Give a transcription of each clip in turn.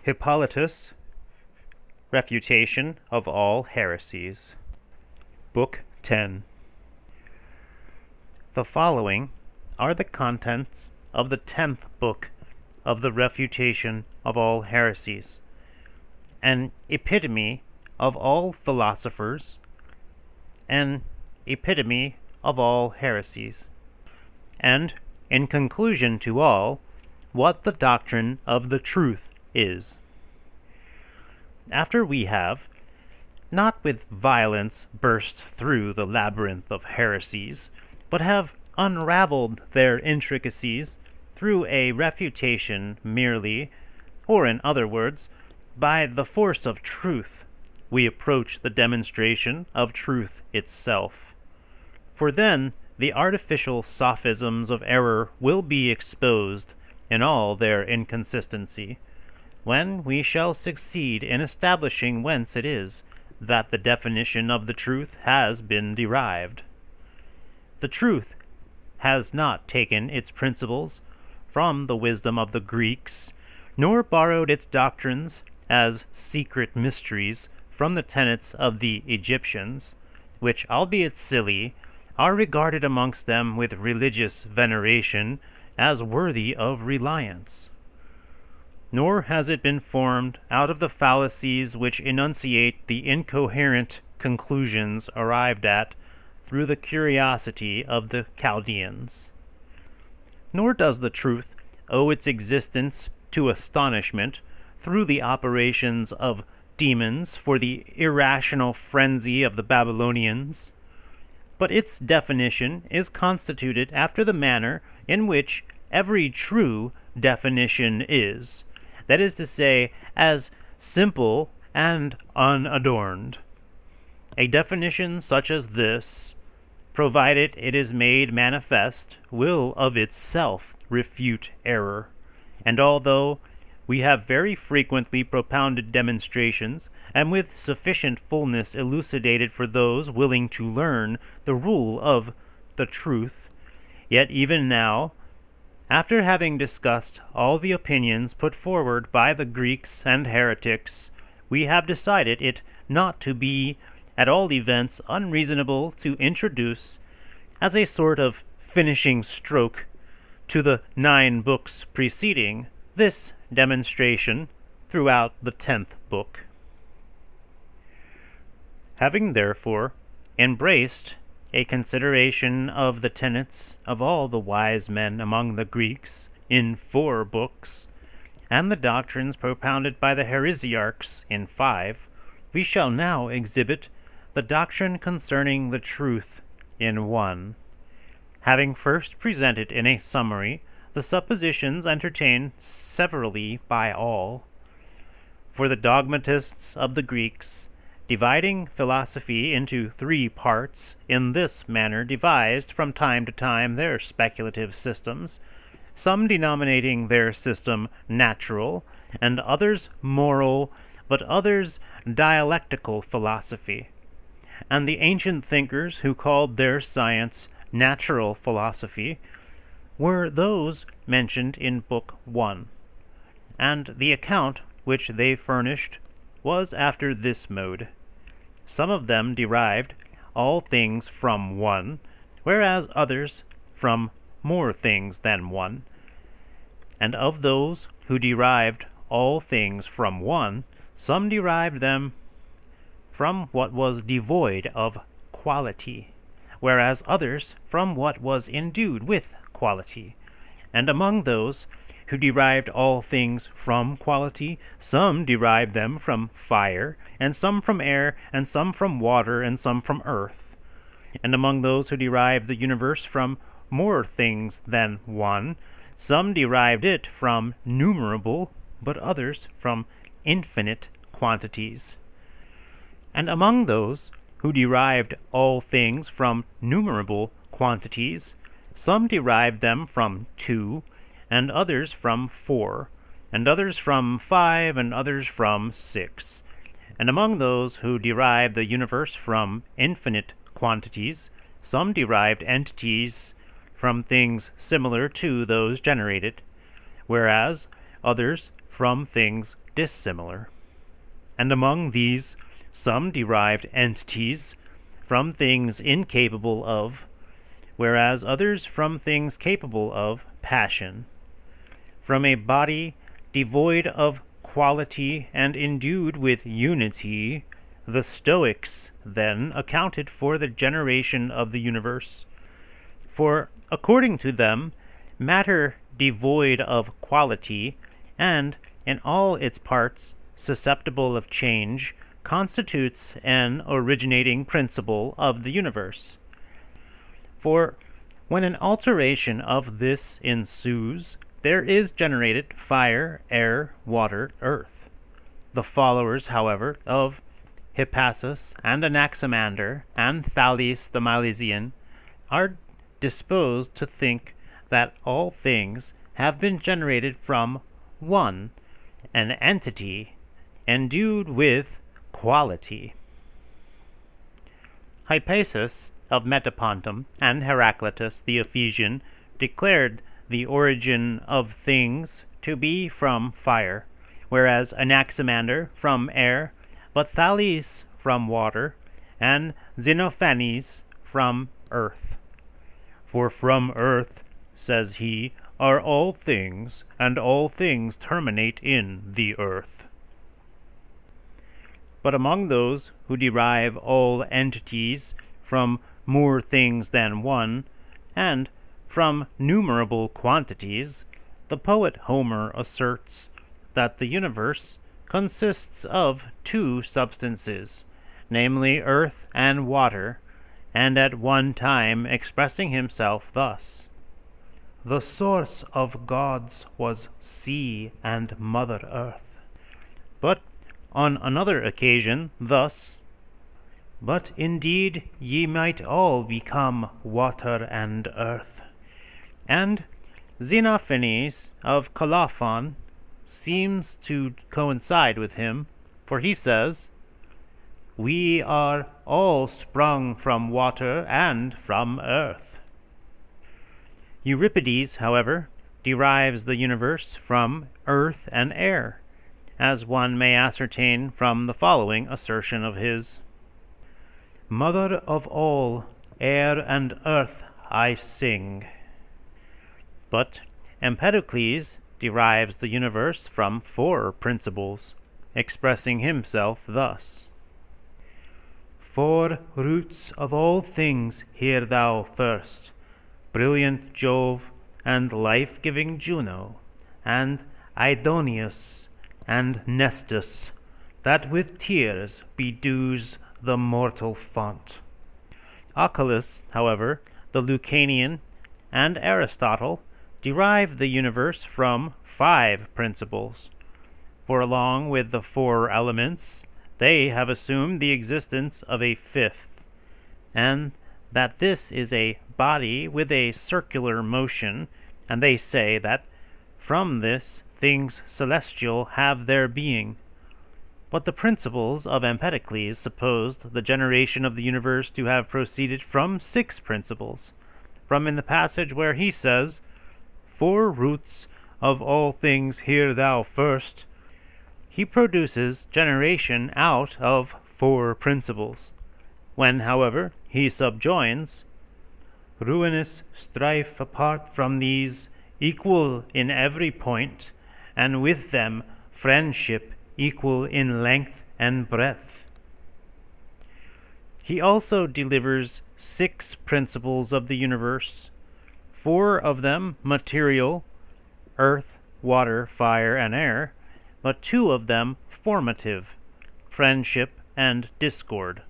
Hippolytus, Refutation of All Heresies, Book 10. The following are the contents of the 10th book of the Refutation of All Heresies, an epitome of all philosophers, an epitome of all heresies, and, in conclusion to all, what the doctrine of the truth is. After we have, not with violence burst through the labyrinth of heresies, but have unraveled their intricacies through a refutation merely, or in other words, by the force of truth, we approach the demonstration of truth itself. For then the artificial sophisms of error will be exposed in all their inconsistency, when we shall succeed in establishing whence it is that the definition of the truth has been derived. The truth has not taken its principles from the wisdom of the Greeks, nor borrowed its doctrines as secret mysteries from the tenets of the Egyptians, which, albeit silly, are regarded amongst them with religious veneration as worthy of reliance. Nor has it been formed out of the fallacies which enunciate the incoherent conclusions arrived at through the curiosity of the Chaldeans. Nor does the truth owe its existence to astonishment through the operations of demons for the irrational frenzy of the Babylonians, but its definition is constituted after the manner in which every true definition is, that is to say, as simple and unadorned. A definition such as this, provided it is made manifest, will of itself refute error, and although we have very frequently propounded demonstrations, and with sufficient fullness elucidated for those willing to learn the rule of the truth, yet even now, after having discussed all the opinions put forward by the Greeks and heretics, we have decided it not to be, at all events, unreasonable to introduce, as a sort of finishing stroke to the 9 books preceding, this demonstration throughout the 10th book. Having therefore embraced a consideration of the tenets of all the wise men among the Greeks in 4 books, and the doctrines propounded by the heresiarchs in 5, we shall now exhibit the doctrine concerning the truth in 1, having first presented in a summary the suppositions entertained severally by all. For the dogmatists of the Greeks, dividing philosophy into 3 parts, in this manner devised from time to time their speculative systems, some denominating their system natural, and others moral, but others dialectical philosophy. And the ancient thinkers who called their science natural philosophy were those mentioned in Book 1, and the account which they furnished was after this mode. Some of them derived all things from one, whereas others from more things than one. And of those who derived all things from one, some derived them from what was devoid of quality, whereas others from what was endued with quality. And among those who derived all things from quality, some derived them from fire, and some from air, and some from water, and some from earth. And among those who derived the universe from more things than one, some derived it from numerable, but others from infinite quantities. And among those who derived all things from numerable quantities, some derived them from 2, and others from 4, and others from 5, and others from 6. And among those who derived the universe from infinite quantities, some derived entities from things similar to those generated, whereas others from things dissimilar. And among these, some derived entities from things incapable of, whereas others from things capable of passion. From a body devoid of quality and endued with unity, the Stoics then accounted for the generation of the universe. For, according to them, matter devoid of quality, and in all its parts susceptible of change, constitutes an originating principle of the universe. For when an alteration of this ensues, there is generated fire, air, water, earth. The followers, however, of Hippasus and Anaximander and Thales the Milesian are disposed to think that all things have been generated from one, an entity, endued with quality. Hippasus of Metapontum and Heraclitus the Ephesian declared the origin of things to be from fire, whereas Anaximander from air, but Thales from water, and Xenophanes from earth. For from earth, says he, are all things, and all things terminate in the earth. But among those who derive all entities from more things than one, and from numerable quantities, the poet Homer asserts that the universe consists of two substances, namely earth and water, and at one time expressing himself thus: "The source of gods was sea and mother earth." But on another occasion thus: "But indeed ye might all become water and earth." And Xenophanes of Colophon seems to coincide with him, for he says, "We are all sprung from water and from earth." Euripides, however, derives the universe from earth and air, as one may ascertain from the following assertion of his: "Mother of all, air and earth I sing." But Empedocles derives the universe from four principles, expressing himself thus: "Four roots of all things hear thou first, brilliant Jove, and life-giving Juno, and Aidoneus, and Nestus, that with tears bedews the mortal font." Oculus, however, the Lucanian, and Aristotle derive the universe from five principles, for along with the four elements they have assumed the existence of a fifth, and that this is a body with a circular motion, and they say that from this things celestial have their being. But the principles of Empedocles supposed the generation of the universe to have proceeded from six principles, from in the passage where he says, "Four roots of all things hear thou first," he produces generation out of four principles. When, however, he subjoins, "Ruinous strife apart from these, equal in every point, and with them friendship equal in length and breadth." He also delivers six principles of the universe, four of them material, earth, water, fire, and air, but two of them formative, friendship and discord.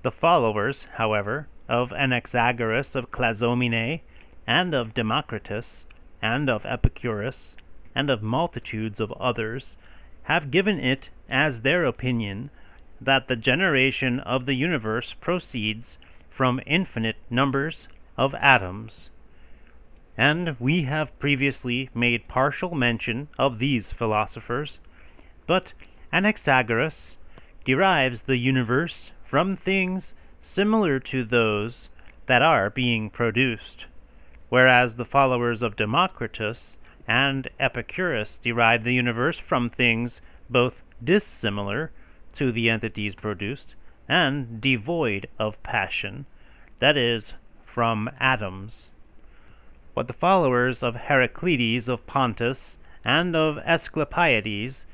The followers, however, of Anaxagoras of Clazomene, and of Democritus, and of Epicurus, and of multitudes of others, have given it as their opinion that the generation of the universe proceeds from infinite numbers of atoms. And we have previously made partial mention of these philosophers, but Anaxagoras derives the universe from things similar to those that are being produced, whereas the followers of Democritus and Epicurus derived the universe from things both dissimilar to the entities produced and devoid of passion, that is, from atoms. But the followers of Heraclides of Pontus and of Asclepiades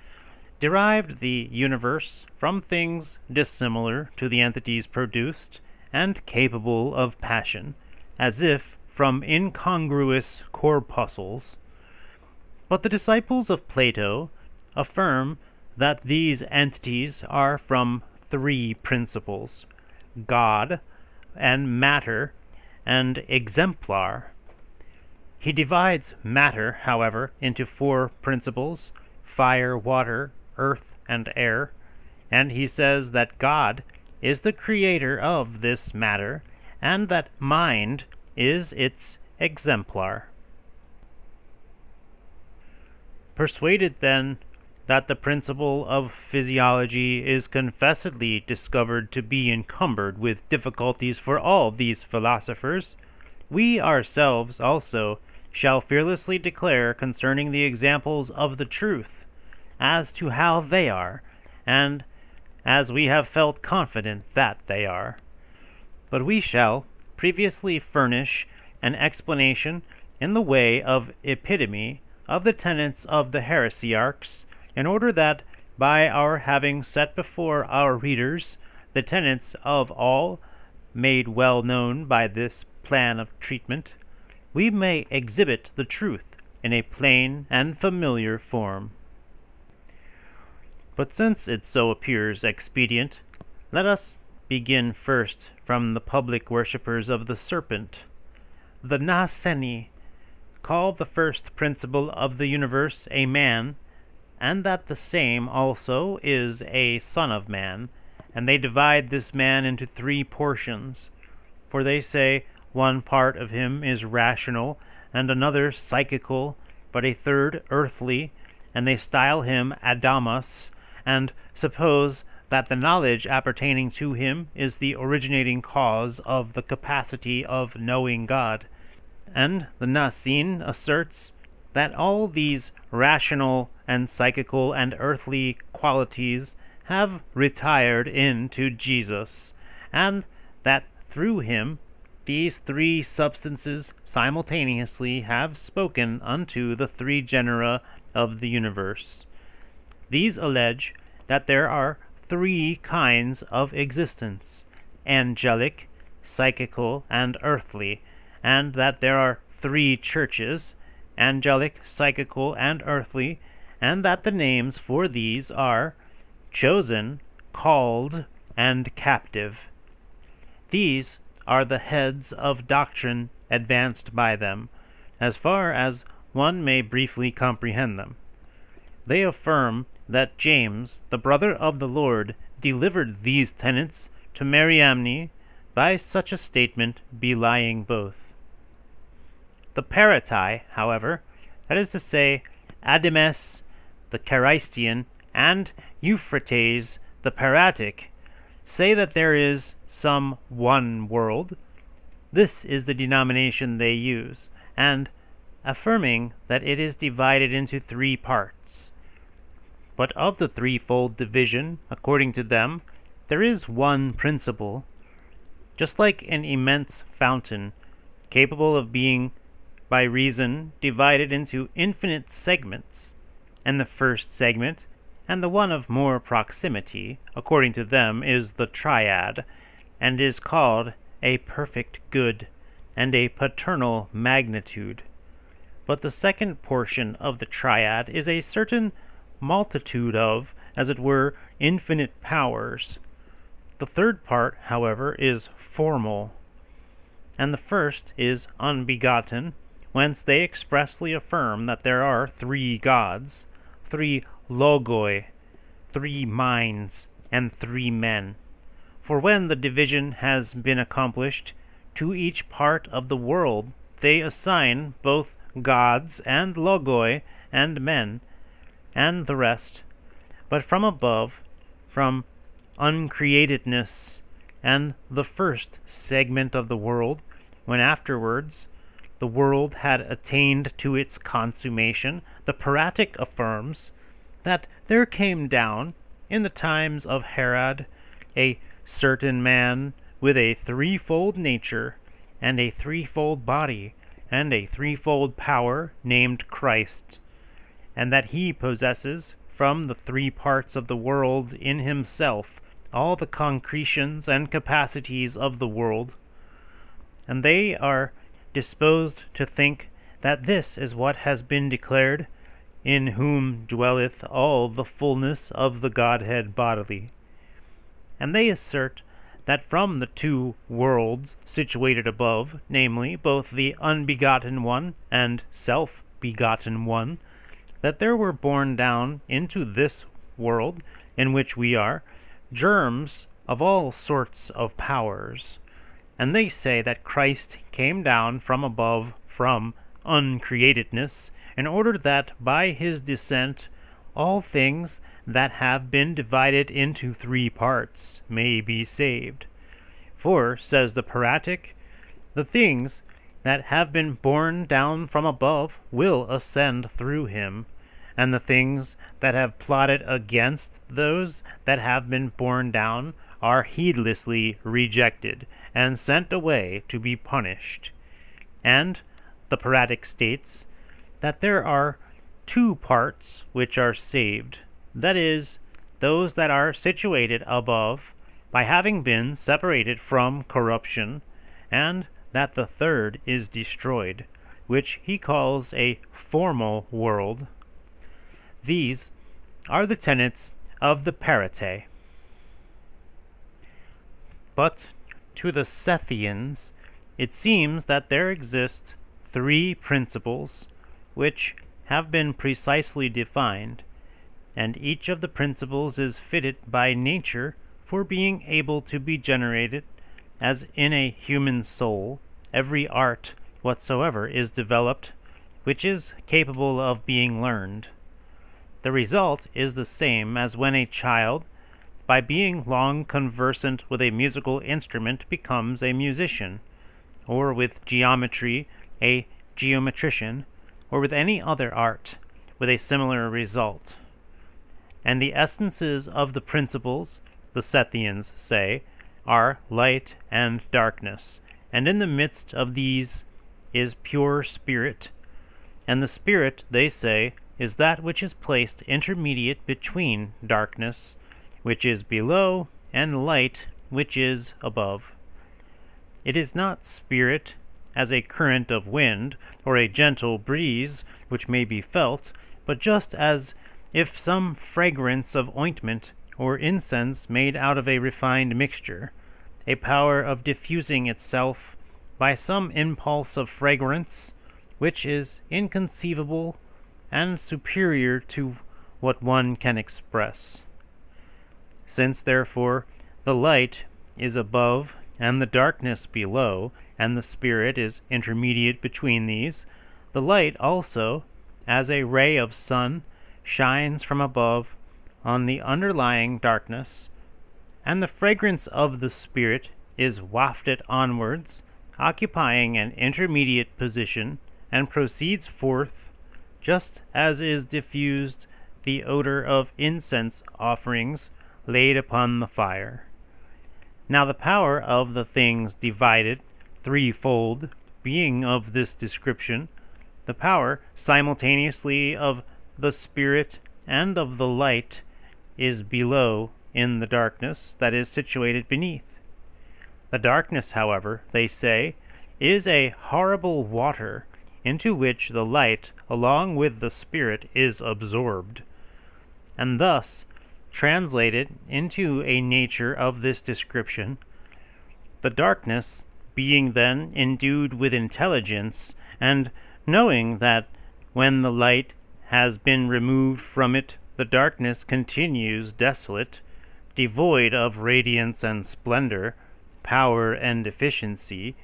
derived the universe from things dissimilar to the entities produced and capable of passion, as if from incongruous corpuscles. But the disciples of Plato affirm that these entities are from three principles: God, and matter, and exemplar. He divides matter, however, into four principles: fire, water, earth, and air, and he says that God is the creator of this matter, and that mind is its exemplar. Persuaded, then, that the principle of physiology is confessedly discovered to be encumbered with difficulties for all these philosophers, we ourselves also shall fearlessly declare concerning the examples of the truth, as to how they are, and as we have felt confident that they are. But we shall previously furnish an explanation in the way of epitome of the tenets of the heresiarchs, in order that, by our having set before our readers the tenets of all made well known by this plan of treatment, we may exhibit the truth in a plain and familiar form. But since it so appears expedient, let us begin first from the public worshippers of the serpent. The Naasseni call the first principle of the universe a man, and that the same also is a son of man, and they divide this man into three portions. For they say one part of him is rational, and another psychical, but a third earthly, and they style him Adamas, and suppose that the knowledge appertaining to him is the originating cause of the capacity of knowing God. And the Naassene asserts that all these rational and psychical and earthly qualities have retired into Jesus, and that through him these three substances simultaneously have spoken unto the three genera of the universe. These allege that there are three kinds of existence: angelic, psychical, and earthly, and that there are three churches: angelic, psychical, and earthly, and that the names for these are chosen, called, and captive. These are the heads of doctrine advanced by them, as far as one may briefly comprehend them. They affirm that James, the brother of the Lord, delivered these tenets to Mariamne by such a statement belying both. The Peratae, however, that is to say, Adames, the Charistian, and Euphrates, the Peratic, say that there is some one world. This is the denomination they use, and affirming that it is divided into three parts. But of the threefold division, according to them, there is one principle, just like an immense fountain, capable of being, by reason, divided into infinite segments, and the first segment, and the one of more proximity, according to them, is the triad, and is called a perfect good, and a paternal magnitude. But the second portion of the triad is a certain multitude of, as it were, infinite powers. The third part, however, is formal, and the first is unbegotten, whence they expressly affirm that there are three gods, three logoi, three minds, and three men. For when the division has been accomplished, to each part of the world they assign both gods and logoi and men, and the rest. But from above, from uncreatedness and the first segment of the world, when afterwards the world had attained to its consummation, the Peratae affirms that there came down, in the times of Herod, a certain man with a threefold nature, and a threefold body, and a threefold power, named Christ, and that he possesses from the three parts of the world in himself all the concretions and capacities of the world, and they are disposed to think that this is what has been declared, in whom dwelleth all the fullness of the Godhead bodily. And they assert that from the two worlds situated above, namely, both the unbegotten one and self-begotten one, that there were born down into this world in which we are germs of all sorts of powers. And they say that Christ came down from above, from uncreatedness, in order that by his descent all things that have been divided into three parts may be saved. For, says the Peratae, the things that have been borne down from above will ascend through him, and the things that have plotted against those that have been borne down are heedlessly rejected and sent away to be punished. And the Peratae states that there are two parts which are saved, that is, those that are situated above, by having been separated from corruption, and that the third is destroyed, which he calls a formal world. These are the tenets of the Peratae. But to the Sethians, it seems that there exist three principles which have been precisely defined, and each of the principles is fitted by nature for being able to be generated, as in a human soul every art whatsoever is developed, which is capable of being learned. The result is the same as when a child, by being long conversant with a musical instrument, becomes a musician, or with geometry a geometrician, or with any other art, with a similar result. And the essences of the principles, the Sethians say, are light and darkness, and in the midst of these is pure spirit, and the spirit, they say, is that which is placed intermediate between darkness, which is below, and light, which is above. It is not spirit as a current of wind, or a gentle breeze, which may be felt, but just as if some fragrance of ointment or incense made out of a refined mixture, a power of diffusing itself by some impulse of fragrance, which is inconceivable and superior to what one can express. Since, therefore, the light is above and the darkness below, and the spirit is intermediate between these, the light also, as a ray of sun, shines from above on the underlying darkness, and the fragrance of the spirit is wafted onwards, occupying an intermediate position, and proceeds forth, just as is diffused the odor of incense offerings laid upon the fire. Now the power of the things divided threefold, being of this description, the power simultaneously of the spirit and of the light is below in the darkness that is situated beneath. The darkness, however, they say, is a horrible water into which the light, along with the spirit, is absorbed, and thus translated into a nature of this description. The darkness, being then endued with intelligence, and knowing that when the light has been removed from it, the darkness continues desolate, devoid of radiance and splendor, power and efficiency,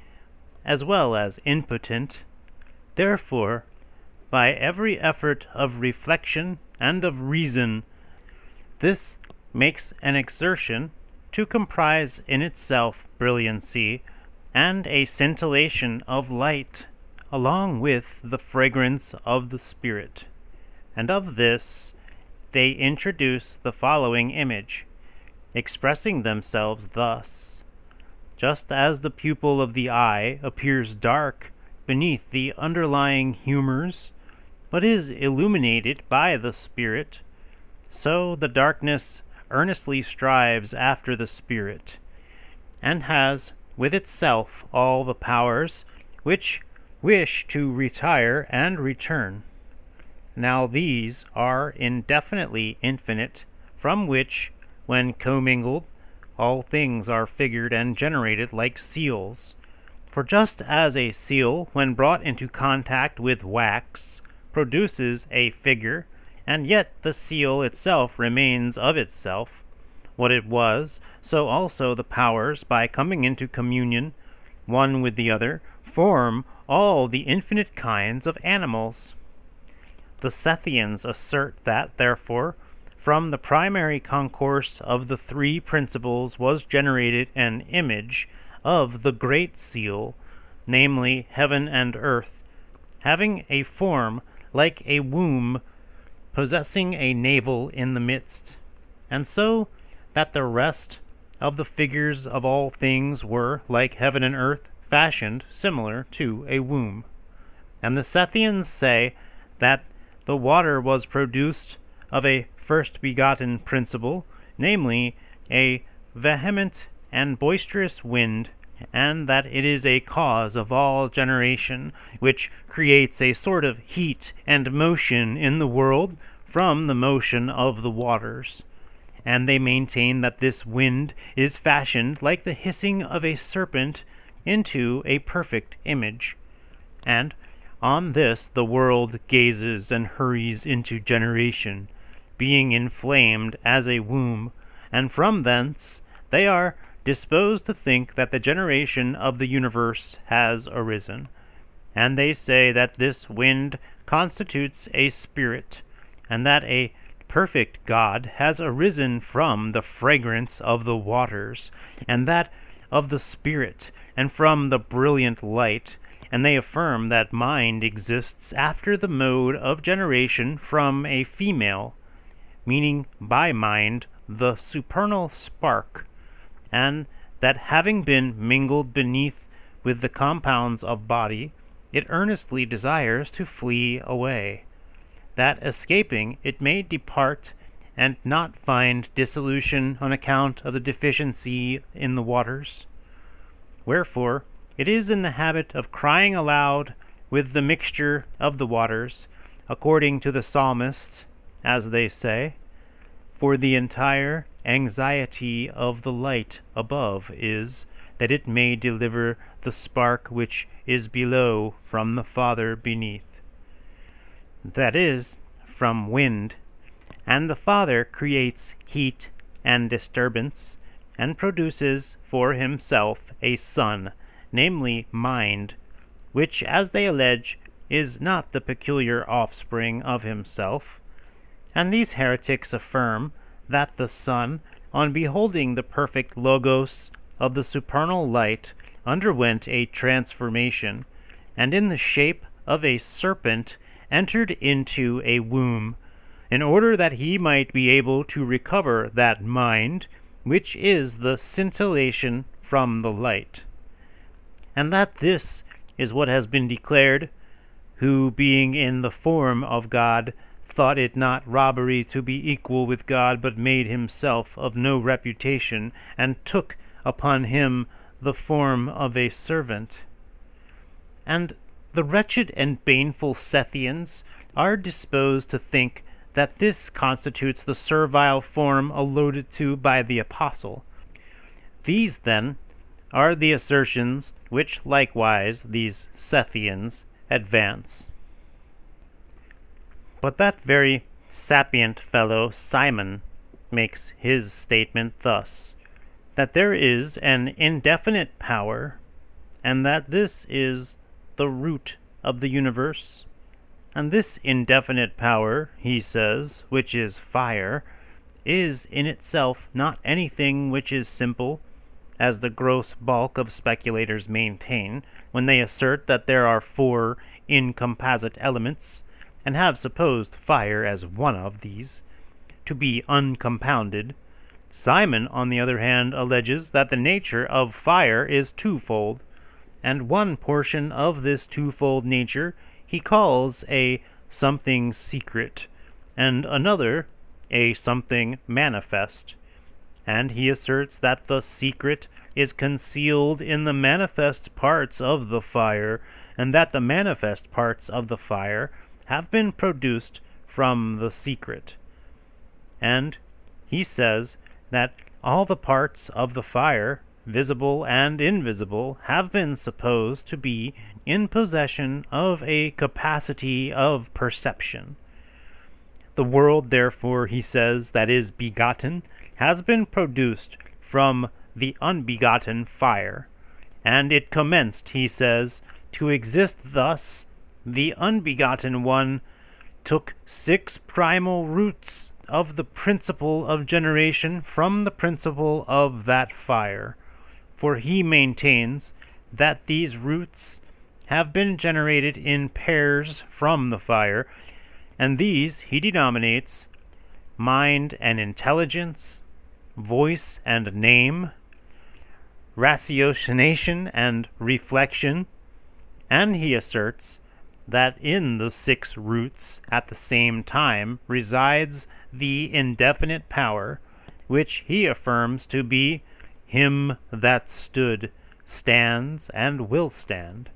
as well as impotent. Therefore, by every effort of reflection and of reason, this makes an exertion to comprise in itself brilliancy and a scintillation of light along with the fragrance of the Spirit. And of this they introduce the following image, expressing themselves thus: just as the pupil of the eye appears dark beneath the underlying humours, but is illuminated by the Spirit, so the darkness earnestly strives after the Spirit, and has with itself all the powers which wish to retire and return. Now these are indefinitely infinite, from which, when commingled, all things are figured and generated like seals. For just as a seal, when brought into contact with wax, produces a figure, and yet the seal itself remains of itself what it was, so also the powers, by coming into communion one with the other, form all the infinite kinds of animals. The Sethians assert that, therefore, from the primary concourse of the three principles was generated an image of the great seal, namely heaven and earth, having a form like a womb, possessing a navel in the midst, and so that the rest of the figures of all things were, like heaven and earth, fashioned similar to a womb. And the Sethians say that the water was produced of a first-begotten principle, namely a vehement and boisterous wind, and that it is a cause of all generation, which creates a sort of heat and motion in the world from the motion of the waters. And they maintain that this wind is fashioned like the hissing of a serpent into a perfect image. And on this the world gazes and hurries into generation, being inflamed as a womb, and from thence they are disposed to think that the generation of the universe has arisen. And they say that this wind constitutes a spirit, and that a perfect God has arisen from the fragrance of the waters, and that of the Spirit, and from the brilliant light, and they affirm that mind exists after the mode of generation from a female, meaning by mind the supernal spark, and that having been mingled beneath with the compounds of body, it earnestly desires to flee away, that escaping it may depart and not find dissolution on account of the deficiency in the waters. Wherefore it is in the habit of crying aloud with the mixture of the waters, according to the psalmist, as they say, for the entire anxiety of the light above is that it may deliver the spark which is below from the Father beneath, that is, from wind. And the Father creates heat and disturbance, and produces for himself a son, namely mind, which, as they allege, is not the peculiar offspring of himself. And these heretics affirm that the Son, on beholding the perfect Logos of the supernal light, underwent a transformation, and in the shape of a serpent entered into a womb, in order that he might be able to recover that mind, which is the scintillation from the light. And that this is what has been declared, who, being in the form of God, thought it not robbery to be equal with God, but made himself of no reputation, and took upon him the form of a servant. And the wretched and baneful Sethians are disposed to think that this constitutes the servile form alluded to by the Apostle. These, then, are the assertions which likewise these Sethians advance. But that very sapient fellow Simon makes his statement thus, that there is an indefinite power, and that this is the root of the universe. And this indefinite power, he says, which is fire, is in itself not anything which is simple, as the gross bulk of speculators maintain, when they assert that there are 4 incomposite elements, and have supposed fire as one of these, to be uncompounded. Simon, on the other hand, alleges that the nature of fire is twofold, and one portion of this twofold nature he calls a something secret, and another a something manifest. And he asserts that the secret is concealed in the manifest parts of the fire, and that the manifest parts of the fire have been produced from the secret. And he says that all the parts of the fire, visible and invisible, have been supposed to be in possession of a capacity of perception. The world, therefore, he says, that is begotten, has been produced from the unbegotten fire, and it commenced, he says, to exist thus. The unbegotten one took 6 primal roots of the principle of generation from the principle of that fire, for he maintains that these roots have been generated in pairs from the fire, and these he denominates mind and intelligence, voice and name, ratiocination and reflection, and he asserts that in the 6 roots at the same time resides the indefinite power, which he affirms to be him that stood, stands, and will stand.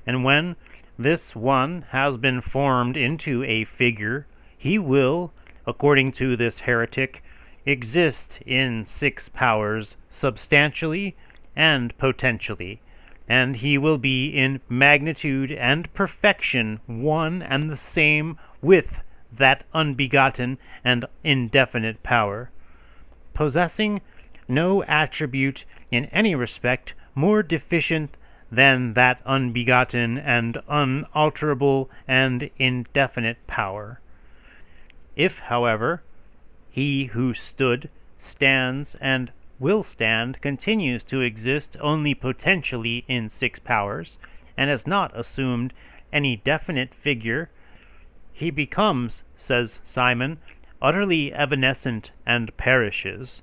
And when this one has been formed into a figure, he will, according to this heretic, exist in 6 powers substantially and potentially, and he will be in magnitude and perfection one and the same with that unbegotten and indefinite power, possessing no attribute in any respect more deficient than that unbegotten and unalterable and indefinite power. If, however, he who stood, stands, and will stand continues to exist only potentially in 6 powers, and has not assumed any definite figure, he becomes, says Simon, utterly evanescent and perishes.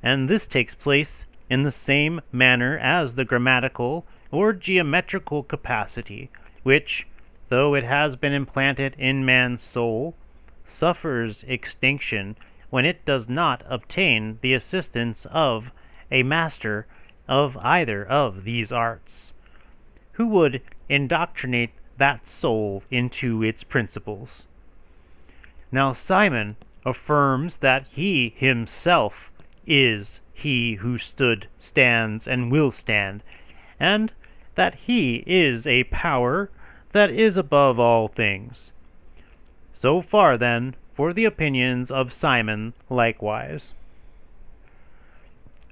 And this takes place in the same manner as the grammatical or geometrical capacity, which, though it has been implanted in man's soul, suffers extinction when it does not obtain the assistance of a master of either of these arts, who would indoctrinate that soul into its principles. Now Simon affirms that he himself is he who stood, stands, and will stand, and that he is a power that is above all things. So far, then, for the opinions of Simon likewise.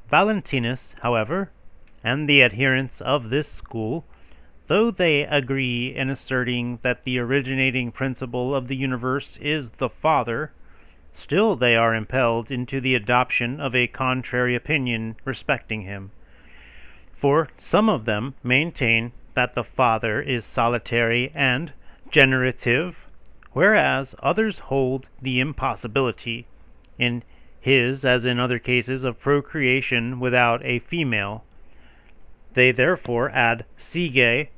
Valentinus, however, and the adherents of this school, though they agree in asserting that the originating principle of the universe is the Father, still they are impelled into the adoption of a contrary opinion respecting him. For some of them maintain that the Father is solitary and generative, whereas others hold the impossibility, in his as in other cases, of procreation without a female. They therefore add Sige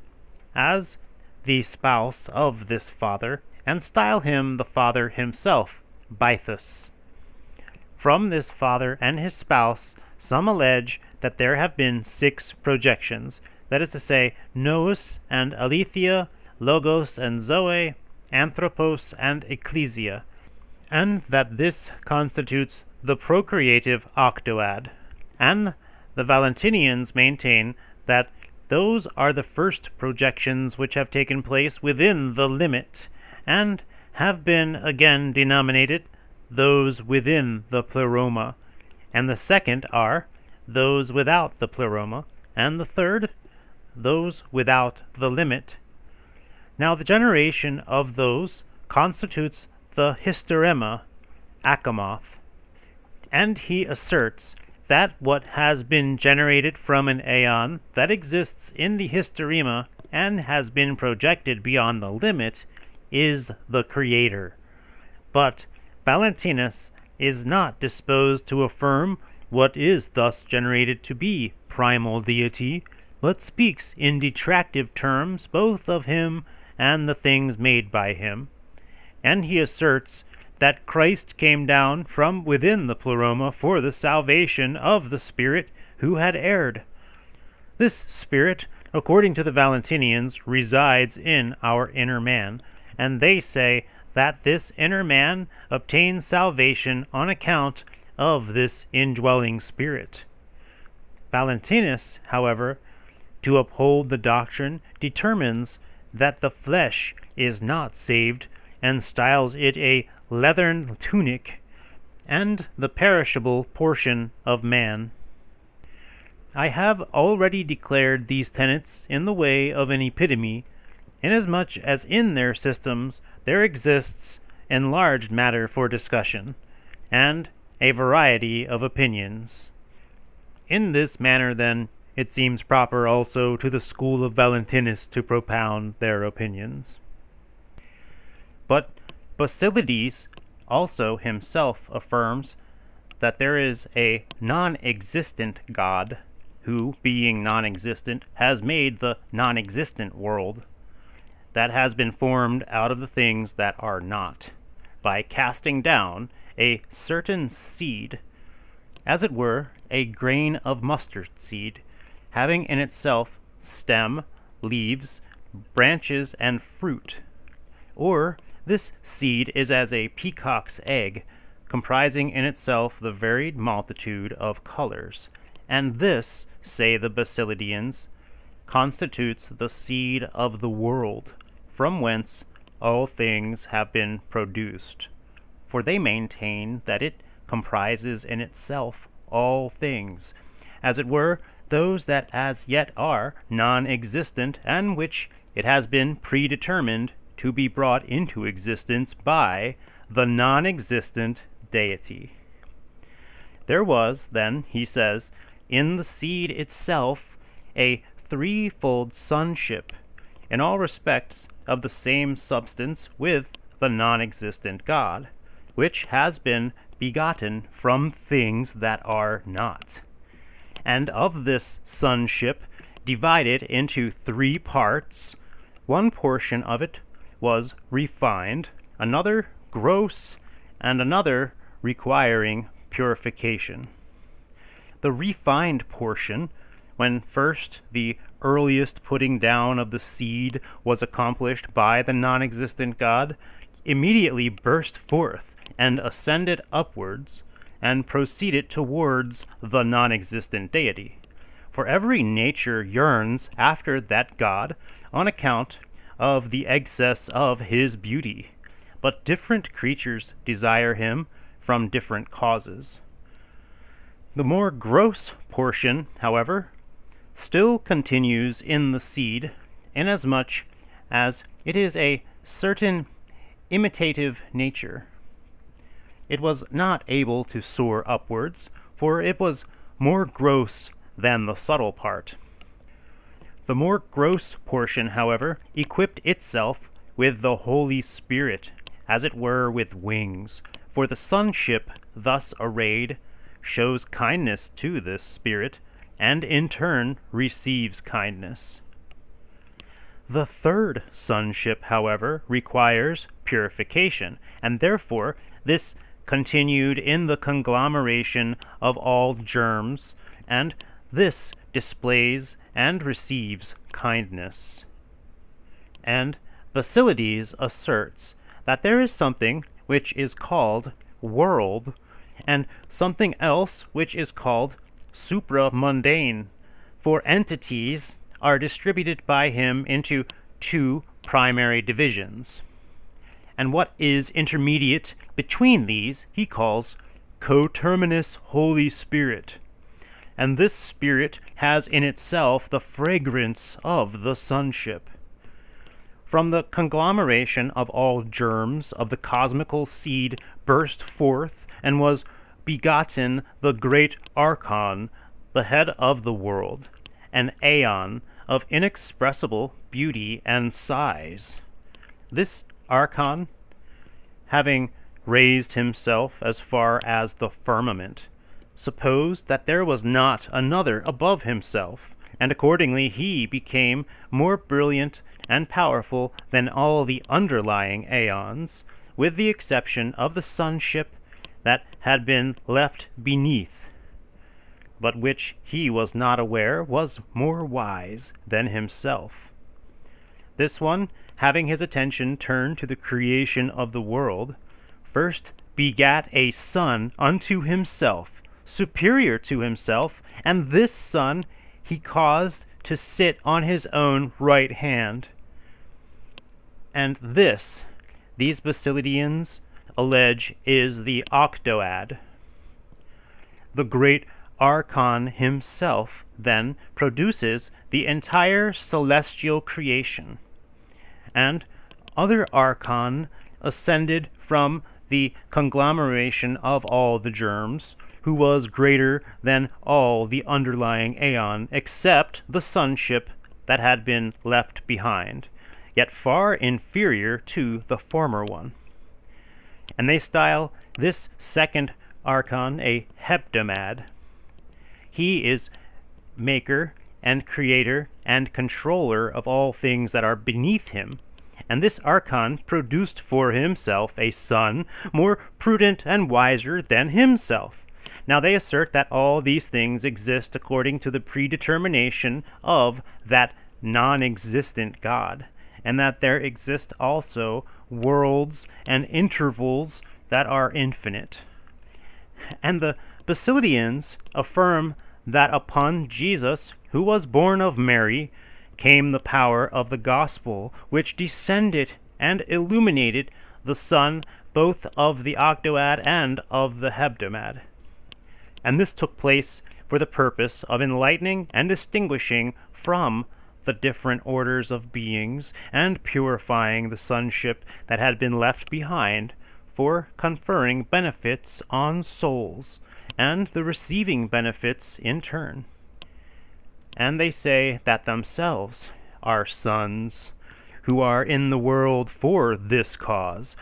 as the spouse of this Father, and style him the Father himself, Bythus. From this Father and his spouse, some allege that there have been 6 projections, that is to say, Nous and Aletheia, Logos and Zoe, Anthropos and Ecclesia, and that this constitutes the procreative octoad. And the Valentinians maintain that those are the first projections which have taken place within the limit, and have been again denominated those within the pleroma, and the second are those without the pleroma, and the third those without the limit. Now the generation of those constitutes the hysterema, achamoth, and he asserts that what has been generated from an aeon that exists in the hysterema and has been projected beyond the limit is the creator. But Valentinus is not disposed to affirm what is thus generated to be primal deity, but speaks in detractive terms both of him and the things made by him. And he asserts that Christ came down from within the pleroma for the salvation of the spirit who had erred. This spirit, according to the Valentinians, resides in our inner man, and they say that this inner man obtains salvation on account of this indwelling spirit. Valentinus, however, to uphold the doctrine, determines that the flesh is not saved, and styles it a leathern tunic, and the perishable portion of man. I have already declared these tenets in the way of an epitome, inasmuch as in their systems there exists enlarged matter for discussion, and a variety of opinions. In this manner, then, it seems proper also to the school of Valentinus to propound their opinions. But Basilides also himself affirms that there is a non-existent God, who, being non-existent, has made the non-existent world, that has been formed out of the things that are not, by casting down a certain seed, as it were a grain of mustard seed, having in itself stem, leaves, branches, and fruit. Or this seed is as a peacock's egg, comprising in itself the varied multitude of colors, and this, say the Basilidians, constitutes the seed of the world, from whence all things have been produced. For they maintain that it comprises in itself all things, as it were those that as yet are non-existent, and which it has been predetermined to be brought into existence by the non-existent deity. There was, then, he says, in the seed itself a threefold sonship, in all respects of the same substance with the non-existent God, which has been begotten from things that are not. And of this sonship, divided into three parts, one portion of it was refined, another gross, and another requiring purification. The refined portion, when first the earliest putting down of the seed was accomplished by the non-existent God, immediately burst forth and ascended upwards, and proceeded towards the non-existent deity. For every nature yearns after that God on account of the excess of his beauty, but different creatures desire him from different causes. The more gross portion, however, still continues in the seed, inasmuch as it is a certain imitative nature. It was not able to soar upwards, for it was more gross than the subtle part. The more gross portion, however, equipped itself with the Holy Spirit, as it were with wings, for the sonship thus arrayed shows kindness to this spirit, and in turn receives kindness. The third sonship, however, requires purification, and therefore this continued in the conglomeration of all germs, and this displays and receives kindness. And Basilides asserts that there is something which is called world, and something else which is called supramundane, for entities are distributed by him into two primary divisions. And what is intermediate between these he calls coterminous Holy Spirit. And this Spirit has in itself the fragrance of the sonship. From the conglomeration of all germs of the cosmical seed burst forth, and was begotten the great Archon, the head of the world, an aeon of inexpressible beauty and size. This Archon, having raised himself as far as the firmament, supposed that there was not another above himself, and accordingly he became more brilliant and powerful than all the underlying aeons, with the exception of the sonship that had been left beneath, but which he was not aware was more wise than himself. This one, having his attention turned to the creation of the world, first begat a son unto himself, superior to himself, and this son he caused to sit on his own right hand. And these Basilidians allege is the octoad. The great Archon himself then produces the entire celestial creation, and other Archon ascended from the conglomeration of all the germs, who was greater than all the underlying aeon except the sonship that had been left behind, yet far inferior to the former one. And they style this second Archon a hebdomad. He is maker and creator and controller of all things that are beneath him, and this Archon produced for himself a son more prudent and wiser than himself. Now they assert that all these things exist according to the predetermination of that non-existent God, and that there exist also worlds and intervals that are infinite. And the Basilidians affirm that upon Jesus, who was born of Mary, came the power of the gospel, which descended and illuminated the Son both of the octoad and of the hebdomad. And this took place for the purpose of enlightening and distinguishing from the different orders of beings, and purifying the sonship that had been left behind, for conferring benefits on souls, and the receiving benefits in turn. And they say that themselves are sons, who are in the world for this cause,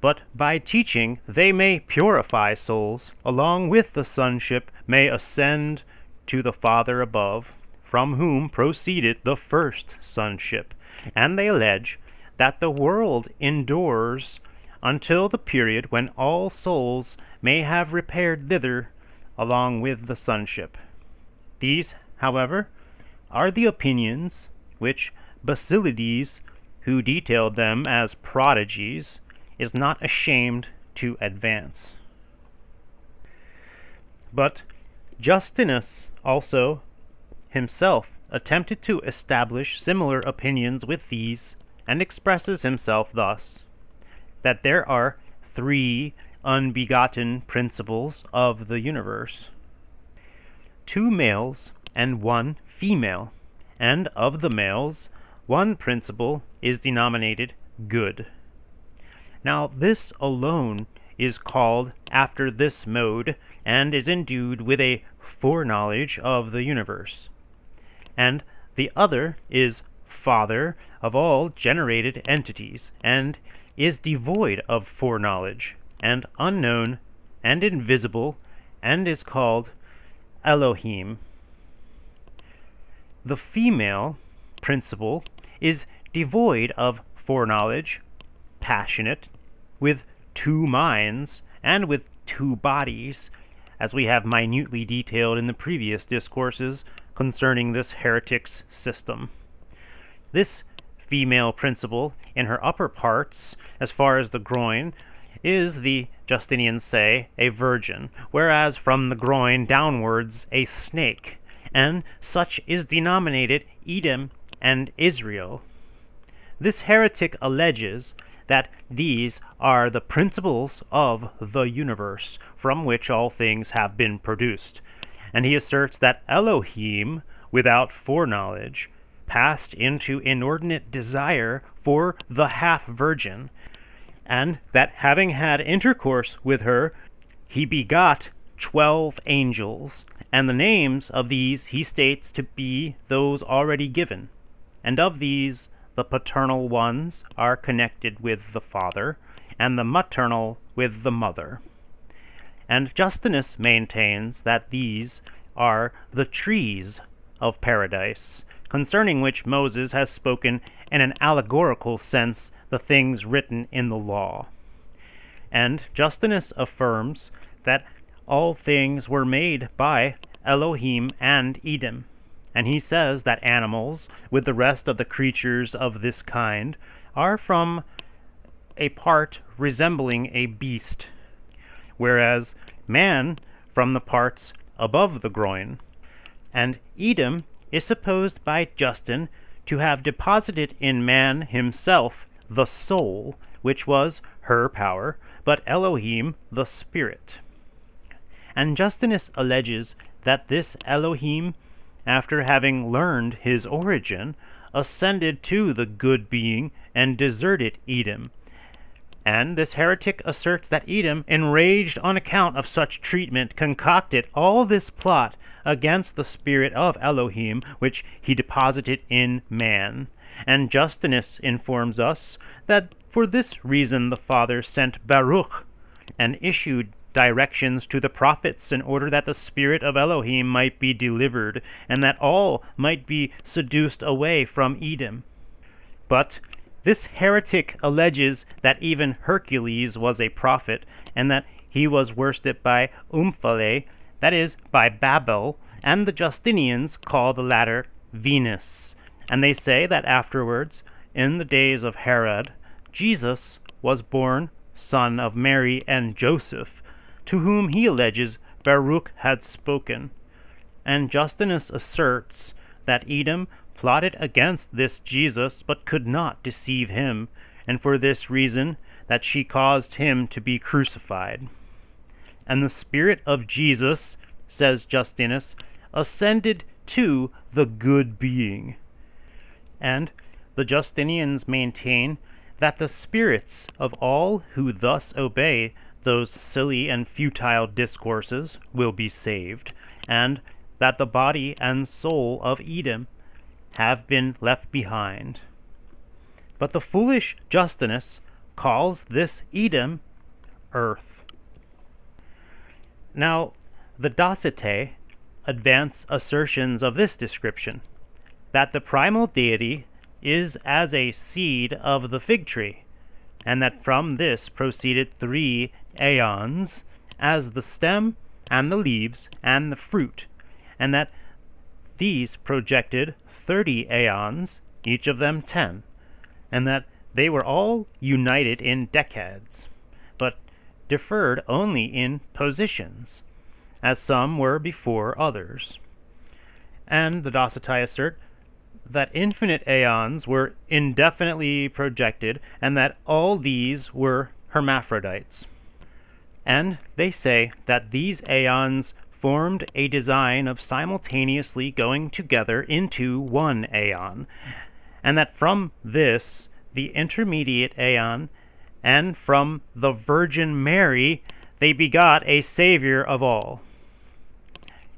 but by teaching they may purify souls, along with the sonship may ascend to the Father above, from whom proceeded the first sonship. And they allege that the world endures until the period when all souls may have repaired thither along with the sonship. These, however, are the opinions which Basilides, who detailed them as prodigies, is not ashamed to advance. But Justinus also himself attempted to establish similar opinions with these, and expresses himself thus, that there are 3 unbegotten principles of the universe, 2 males and 1 female, and of the males 1 principle is denominated good. Now this alone is called after this mode, and is endued with a foreknowledge of the universe. And the other is father of all generated entities, and is devoid of foreknowledge, and unknown, and invisible, and is called Elohim. The female principle is devoid of foreknowledge, passionate, with 2 minds, and with 2 bodies, as we have minutely detailed in the previous discourses concerning this heretic's system. This female principle, in her upper parts, as far as the groin, is, the Justinians say, a virgin, whereas from the groin downwards a snake, and such is denominated Edom and Israel. This heretic alleges that these are the principles of the universe, from which all things have been produced, and he asserts that Elohim, without foreknowledge, passed into inordinate desire for the half-virgin, and that having had intercourse with her, he begot 12 angels, and the names of these he states to be those already given. And of these, the paternal ones are connected with the Father, and the maternal with the Mother. And Justinus maintains that these are the trees of paradise, concerning which Moses has spoken in an allegorical sense the things written in the law. And Justinus affirms that all things were made by Elohim and Edom, and he says that animals, with the rest of the creatures of this kind, are from a part resembling a beast, whereas man from the parts above the groin. And Edom is supposed by Justin to have deposited in man himself the soul, which was her power, but Elohim the spirit. And Justinus alleges that this Elohim, after having learned his origin, ascended to the good being and deserted Edom. And this heretic asserts that Edom, enraged on account of such treatment, concocted all this plot against the spirit of Elohim, which he deposited in man. And Justinus informs us that for this reason the Father sent Baruch and issued directions to the prophets in order that the spirit of Elohim might be delivered, and that all might be seduced away from Edom. But this heretic alleges that even Hercules was a prophet, and that he was worshipped by Omphale, that is, by Babel, and the Justinians call the latter Venus. And they say that afterwards, in the days of Herod, Jesus was born son of Mary and Joseph, to whom he alleges Baruch had spoken. And Justinus asserts that Edom plotted against this Jesus, but could not deceive him, and for this reason that she caused him to be crucified. And the spirit of Jesus, says Justinus, ascended to the good being. And the Justinians maintain that the spirits of all who thus obey those silly and futile discourses will be saved, and that the body and soul of Edom have been left behind. But the foolish Justinus calls this Edom earth. Now, the Docetae advance assertions of this description, that the primal deity is as a seed of the fig tree, and that from this proceeded 3 aeons, as the stem and the leaves and the fruit, and that these projected 30 aeons, each of them 10, and that they were all united in decades, but differed only in positions, as some were before others. And the Docetae assert that infinite aeons were indefinitely projected, and that all these were hermaphrodites. And they say that these aeons formed a design of simultaneously going together into one aeon, and that from this, the intermediate aeon, and from the Virgin Mary, they begot a Savior of all.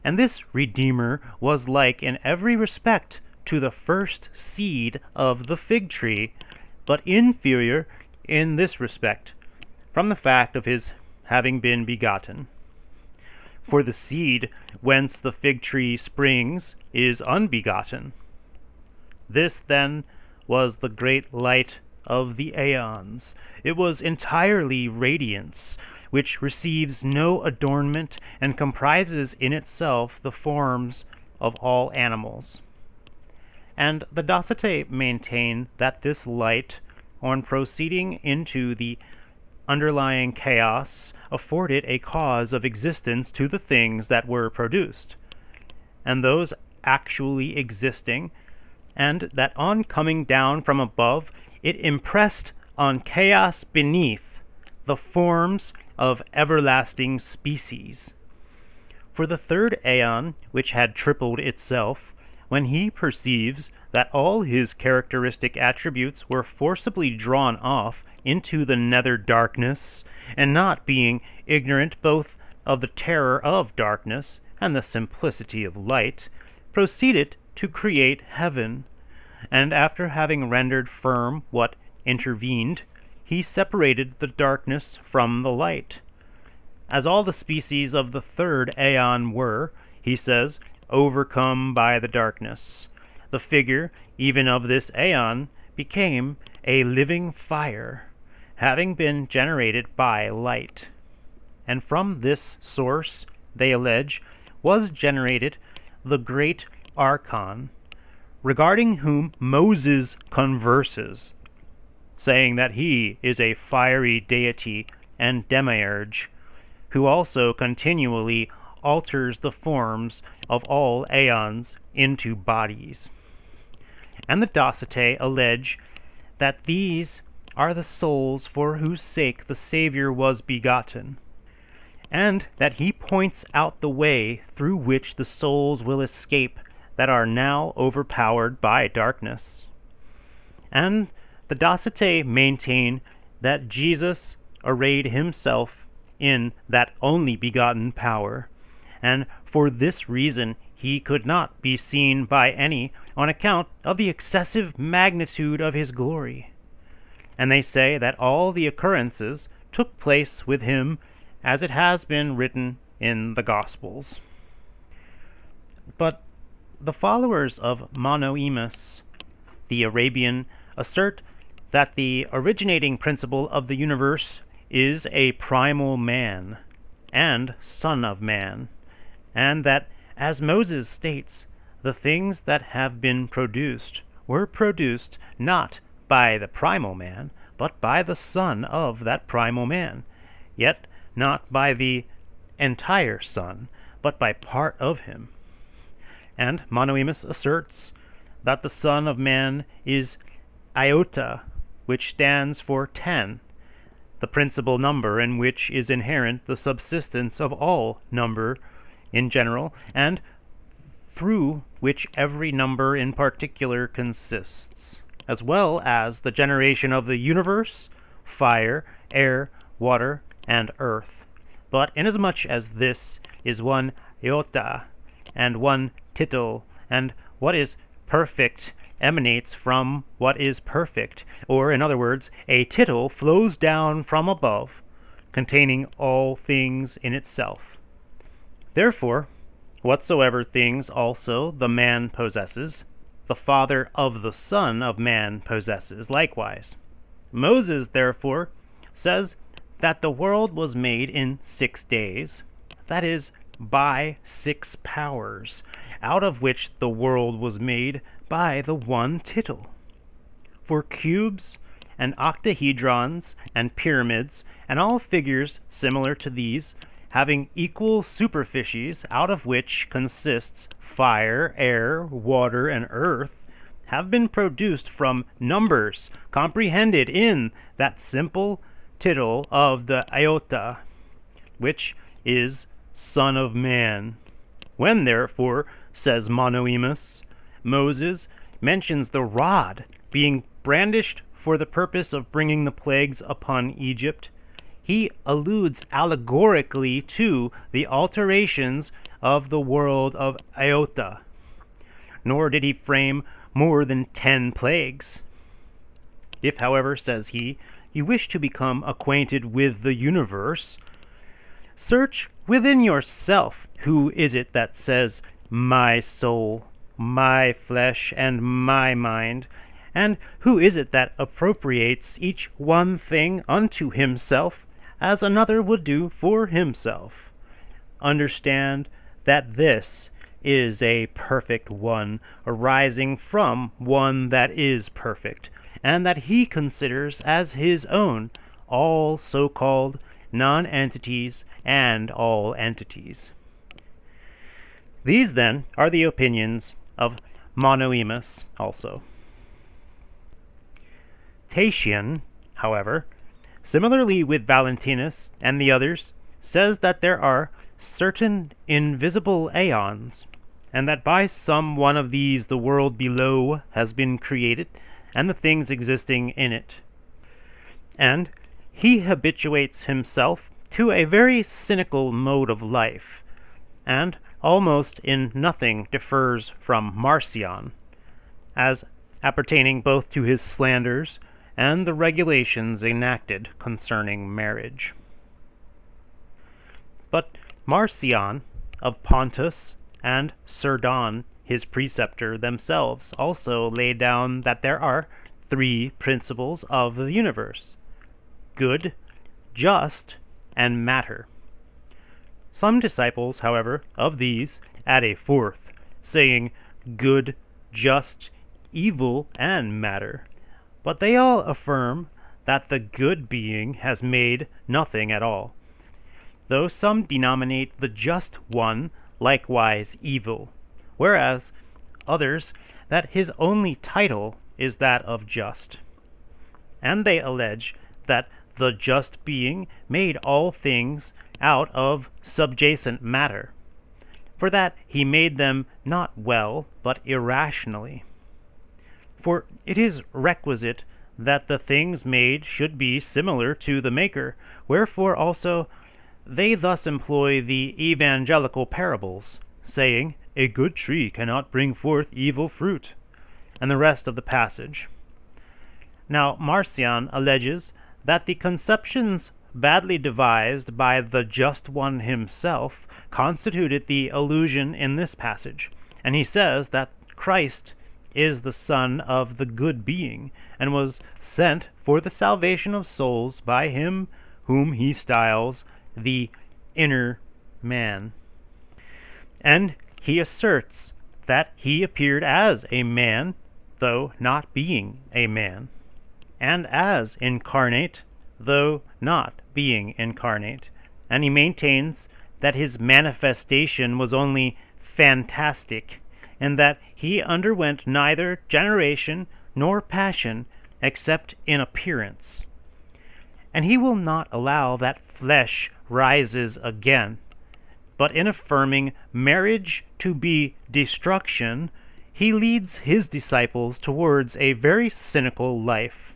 And this Redeemer was like in every respect to the first seed of the fig tree, but inferior in this respect, from the fact of his having been begotten. For the seed whence the fig tree springs is unbegotten. This, then, was the great light of the aeons. It was entirely radiance, which receives no adornment and comprises in itself the forms of all animals. And the Docetae maintain that this light, on proceeding into the underlying chaos, afforded a cause of existence to the things that were produced, and those actually existing, and that on coming down from above, it impressed on chaos beneath the forms of everlasting species. For the third aeon, which had tripled itself, when he perceives that all his characteristic attributes were forcibly drawn off into the nether darkness, and not being ignorant both of the terror of darkness and the simplicity of light, proceeded to create heaven, and after having rendered firm what intervened, he separated the darkness from the light. As all the species of the third aeon were, he says, overcome by the darkness, the figure even of this aeon became a living fire, having been generated by light. And from this source, they allege, was generated the great Archon, regarding whom Moses converses, saying that he is a fiery deity and demiurge, who also continually alters the forms of all aeons into bodies. And the Docetae allege that these are the souls for whose sake the Savior was begotten, and that he points out the way through which the souls will escape that are now overpowered by darkness. And the Docetae maintain that Jesus arrayed himself in that only begotten power, and for this reason he could not be seen by any on account of the excessive magnitude of his glory. And they say that all the occurrences took place with him as it has been written in the Gospels. But the followers of Monoemus, the Arabian, assert that the originating principle of the universe is a primal man and son of man, and that, as Moses states, the things that have been produced were produced not by the primal man, but by the son of that primal man, yet not by the entire son, but by part of him. And Monoemus asserts that the son of man is iota, which stands for 10, the principal number in which is inherent the subsistence of all number in general, and through which every number in particular consists, as well as the generation of the universe, fire, air, water, and earth. But inasmuch as this is one iota and one tittle, and what is perfect emanates from what is perfect, or in other words, a tittle flows down from above, containing all things in itself. Therefore, whatsoever things also the man possesses, the father of the son of man possesses likewise. Moses, therefore, says that the world was made in 6 days, that is, by 6 powers, out of which the world was made by the one tittle. For cubes and octahedrons and pyramids and all figures similar to these, having equal superficies, out of which consists fire, air, water, and earth, have been produced from numbers comprehended in that simple tittle of the iota, which is Son of Man. When, therefore, says Monoemus, Moses mentions the rod being brandished for the purpose of bringing the plagues upon Egypt, he alludes allegorically to the alterations of the world of iota. Nor did he frame more than 10 plagues. If, however, says he, you wish to become acquainted with the universe, search within yourself who is it that says, my soul, my flesh, and my mind, and who is it that appropriates each one thing unto himself, as another would do for himself. Understand that this is a perfect one, arising from one that is perfect, and that he considers as his own all so-called non-entities and all entities. These, then, are the opinions of Monoemus also. Tatian, however, similarly with Valentinus and the others, says that there are certain invisible aeons, and that by some one of these the world below has been created, and the things existing in it. and he habituates himself to a very cynical mode of life, and almost in nothing differs from Marcion, as appertaining both to his slanders and the regulations enacted concerning marriage. But Marcion of Pontus and Surdon, his preceptor, themselves also lay down that there are three principles of the universe: good, just, and matter. Some disciples, however, of these add a fourth, saying good, just, evil, and matter. But they all affirm that the good being has made nothing at all, though some denominate the just one likewise evil, whereas others that his only title is that of just. And they allege that the just being made all things out of subjacent matter, for that he made them not well, but irrationally. For it is requisite that the things made should be similar to the maker, wherefore also they thus employ the evangelical parables, saying, "A good tree cannot bring forth evil fruit," and the rest of the passage. Now Marcion alleges that the conceptions badly devised by the just one himself constituted the illusion in this passage, and he says that Christ is the Son of the good being, and was sent for the salvation of souls by him whom he styles the inner man. And he asserts that he appeared as a man, though not being a man, and as incarnate, though not being incarnate, and he maintains that his manifestation was only fantastic, and that he underwent neither generation nor passion except in appearance. And he will not allow that flesh rises again, but in affirming marriage to be destruction, he leads his disciples towards a very cynical life.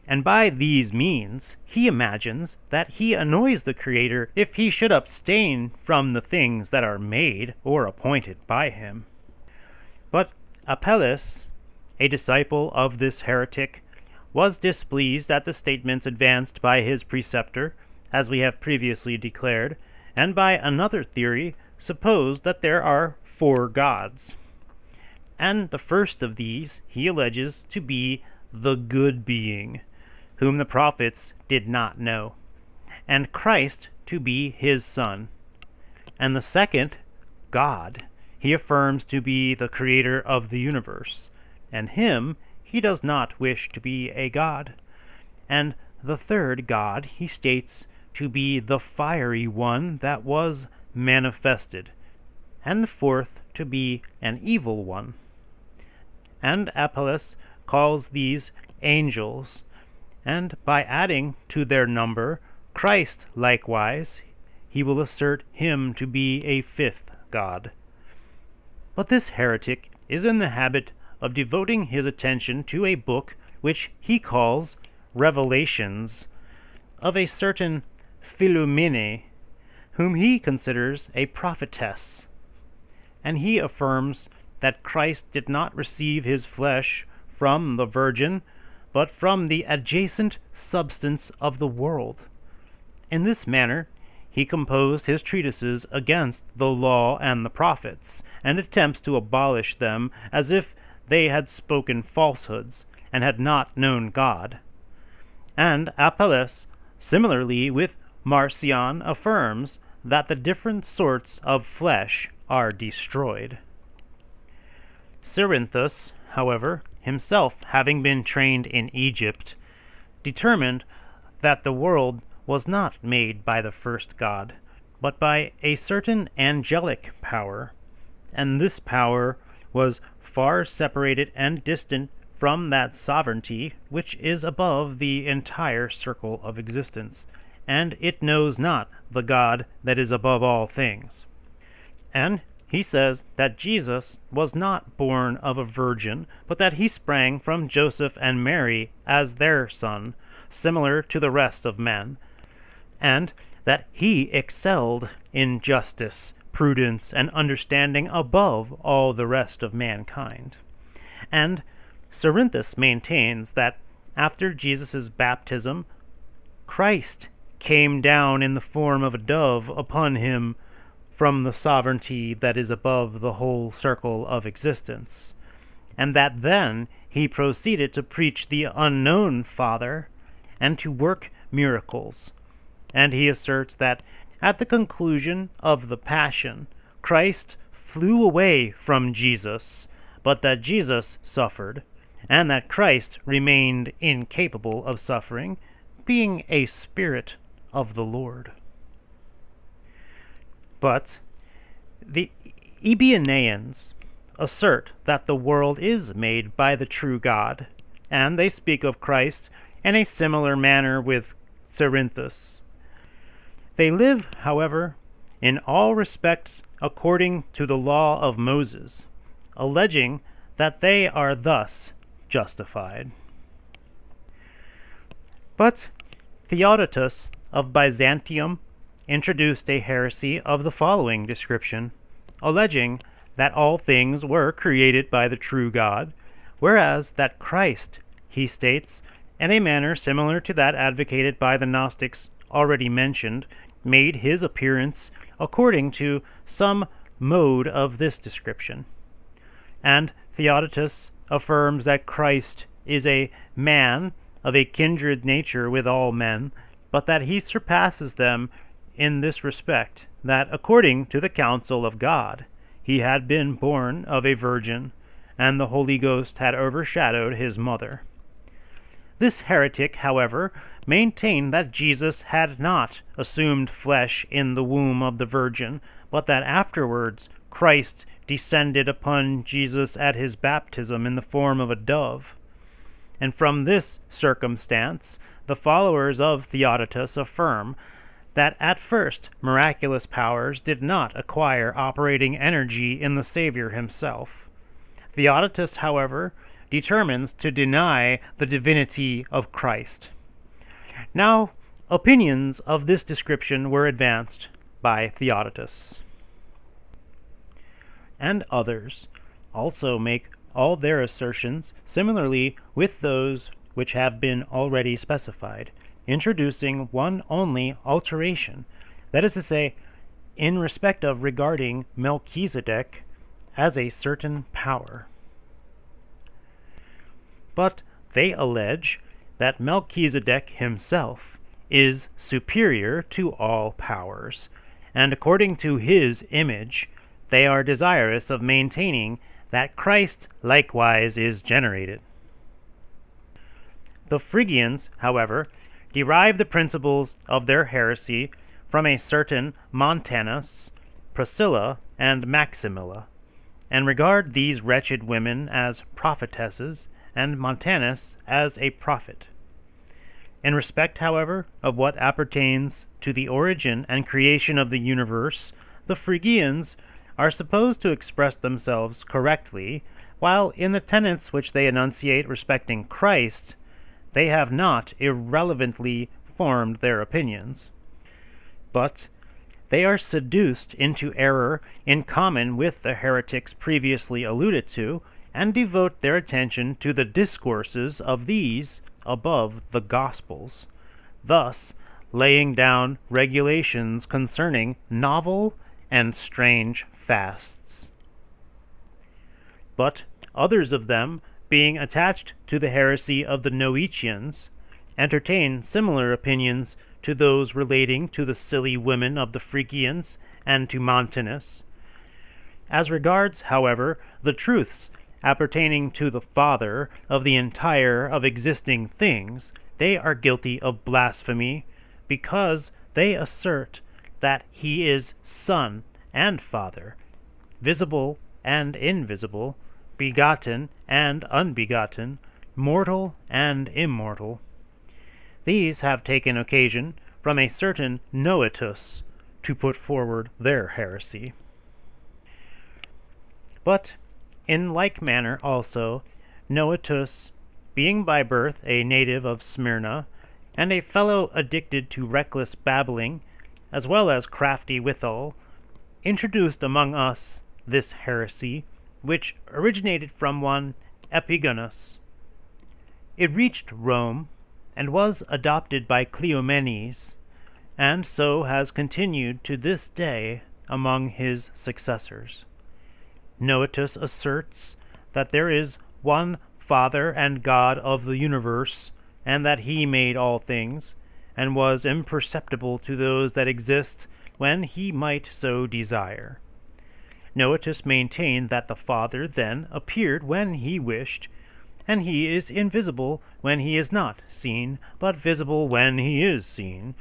And by these means he imagines that he annoys the Creator if he should abstain from the things that are made or appointed by him. But Apelles, a disciple of this heretic, was displeased at the statements advanced by his preceptor, as we have previously declared, and by another theory supposed that there are 4 gods. And the first of these he alleges to be the good being, whom the prophets did not know, and Christ to be his Son. And the second, God, he affirms to be the creator of the universe, and him he does not wish to be a god. And the third God he states to be the fiery one that was manifested, and the fourth to be an evil one. And Apelles calls these angels, and by adding to their number Christ likewise, he will assert him to be a 5th God. But this heretic is in the habit of devoting his attention to a book which he calls Revelations of a certain Philomene, whom he considers a prophetess, and he affirms that Christ did not receive his flesh from the Virgin, but from the adjacent substance of the world. In this manner he composed his treatises against the law and the prophets, and attempts to abolish them as if they had spoken falsehoods, and had not known God. And Apelles, similarly with Marcion, affirms that the different sorts of flesh are destroyed. Cerinthus, however, himself having been trained in Egypt, determined that the world was not made by the first God, but by a certain angelic power, and this power was far separated and distant from that sovereignty which is above the entire circle of existence, and it knows not the God that is above all things. And he says that Jesus was not born of a virgin, but that he sprang from Joseph and Mary as their son, similar to the rest of men, and that he excelled in justice, prudence, and understanding above all the rest of mankind. And Cerinthus maintains that after Jesus' baptism, Christ came down in the form of a dove upon him from the sovereignty that is above the whole circle of existence, and that then he proceeded to preach the unknown Father and to work miracles. And he asserts that at the conclusion of the Passion, Christ flew away from Jesus, but that Jesus suffered, and that Christ remained incapable of suffering, being a spirit of the Lord. But the Ebioneans assert that the world is made by the true God, and they speak of Christ in a similar manner with Cerinthus. They live, however, in all respects according to the law of Moses, alleging that they are thus justified. But Theodotus of Byzantium introduced a heresy of the following description, alleging that all things were created by the true God, whereas that Christ, he states, in a manner similar to that advocated by the Gnostics already mentioned, made his appearance according to some mode of this description. And Theodotus affirms that Christ is a man of a kindred nature with all men, but that he surpasses them in this respect, that according to the counsel of God, he had been born of a virgin, and the Holy Ghost had overshadowed his mother. This heretic, however, maintained that Jesus had not assumed flesh in the womb of the Virgin, but that afterwards Christ descended upon Jesus at his baptism in the form of a dove. And from this circumstance, the followers of Theodotus affirm that at first miraculous powers did not acquire operating energy in the Savior himself. Theodotus, however, determines to deny the divinity of Christ. Now, opinions of this description were advanced by Theodotus. And others also make all their assertions similarly with those which have been already specified, introducing one only alteration, that is to say, in respect of regarding Melchizedek as a certain power. But they allege that Melchizedek himself is superior to all powers, and according to his image, they are desirous of maintaining that Christ likewise is generated. The Phrygians, however, derive the principles of their heresy from a certain Montanus, Priscilla, and Maximilla, and regard these wretched women as prophetesses, and Montanus as a prophet. In respect, however, of what appertains to the origin and creation of the universe, the Phrygians are supposed to express themselves correctly, while in the tenets which they enunciate respecting Christ, they have not irrelevantly formed their opinions. But they are seduced into error in common with the heretics previously alluded to, and devote their attention to the discourses of these above the Gospels, thus laying down regulations concerning novel and strange fasts. But others of them, being attached to the heresy of the Noetians, entertain similar opinions to those relating to the silly women of the Phrygians and to Montanus. As regards, however, the truths appertaining to the Father of the entire of existing things, they are guilty of blasphemy, because they assert that he is Son and Father, visible and invisible, begotten and unbegotten, mortal and immortal. These have taken occasion from a certain Noetus to put forward their heresy. But in like manner also, Noetus, being by birth a native of Smyrna, and a fellow addicted to reckless babbling, as well as crafty withal, introduced among us this heresy, which originated from one Epigonus. It reached Rome, and was adopted by Cleomenes, and so has continued to this day among his successors. Noetus asserts that there is one Father and God of the universe, and that he made all things, and was imperceptible to those that exist when he might so desire. Noetus maintained that the Father then appeared when he wished, and he is invisible when he is not seen, but visible when he is seen.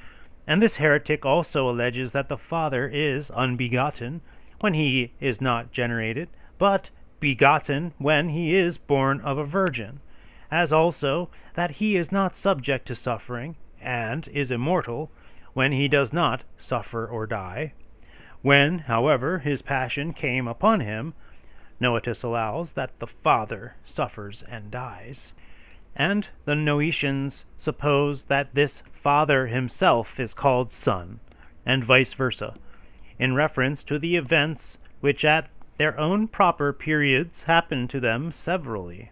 And this heretic also alleges that the Father is unbegotten when he is not generated, but begotten when he is born of a virgin, as also that he is not subject to suffering, and is immortal when he does not suffer or die. When, however, his passion came upon him, Noetus allows that the Father suffers and dies, and the Noetians suppose that this Father himself is called Son, and vice versa, in reference to the events which at their own proper periods happened to them severally.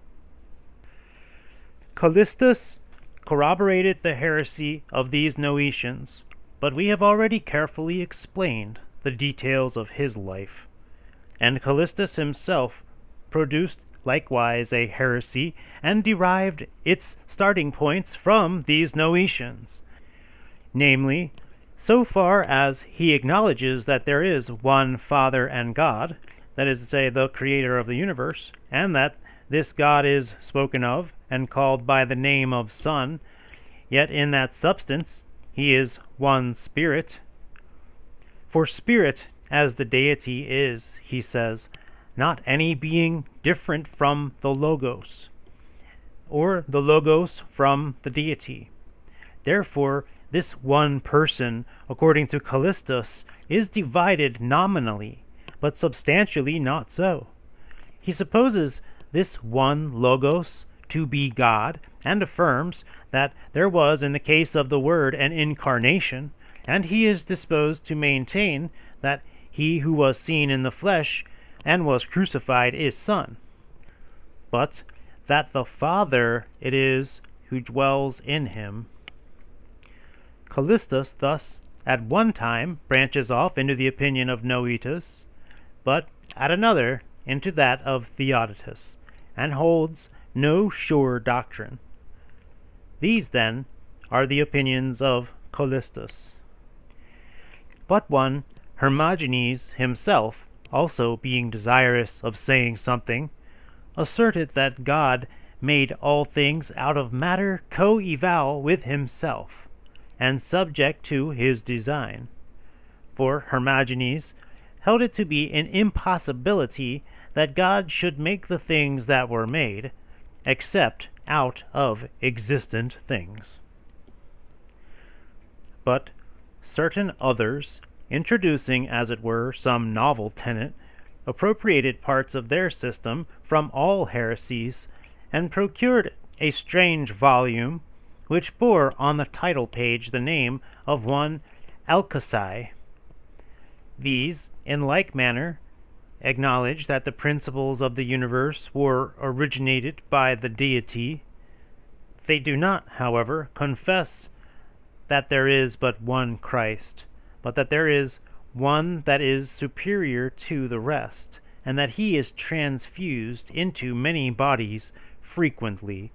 Callistus corroborated the heresy of these Noetians, but we have already carefully explained the details of his life, and Callistus himself produced likewise a heresy, and derived its starting points from these Noetians. Namely, so far as he acknowledges that there is one Father and God, that is to say, the Creator of the universe, and that this God is spoken of and called by the name of Son, yet in that substance he is one Spirit. For Spirit, as the deity, is, he says, not any being different from the Logos, or the Logos from the deity. Therefore, this one person, according to Callistus, is divided nominally, but substantially not so. He supposes this one Logos to be God, and affirms that there was in the case of the Word an incarnation, and he is disposed to maintain that he who was seen in the flesh and was crucified is Son, but that the Father it is who dwells in him. Callistus thus at one time branches off into the opinion of Noetus, but at another into that of Theodotus, and holds no sure doctrine. These, then, are the opinions of Callistus. But one Hermogenes himself, also being desirous of saying something, asserted that God made all things out of matter coeval with himself, and subject to his design. For Hermogenes held it to be an impossibility that God should make the things that were made, except out of existent things. But certain others, introducing, as it were, some novel tenet, appropriated parts of their system from all heresies, and procured a strange volume, which bore on the title page the name of one Alcasai. These, in like manner, acknowledge that the principles of the universe were originated by the deity. They do not, however, confess that there is but one Christ, but that there is one that is superior to the rest, and that he is transfused into many bodies frequently,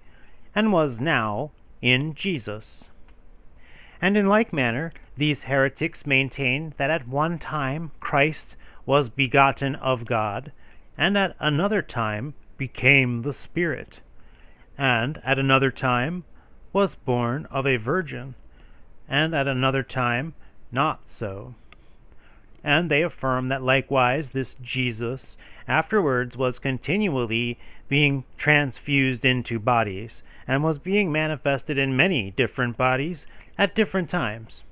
and was now in Jesus. And in like manner, these heretics maintain that at one time Christ was begotten of God, and at another time became the Spirit, and at another time was born of a virgin, and at another time not so. And they affirm that likewise this Jesus afterwards was continually being transfused into bodies, and was being manifested in many different bodies at different times.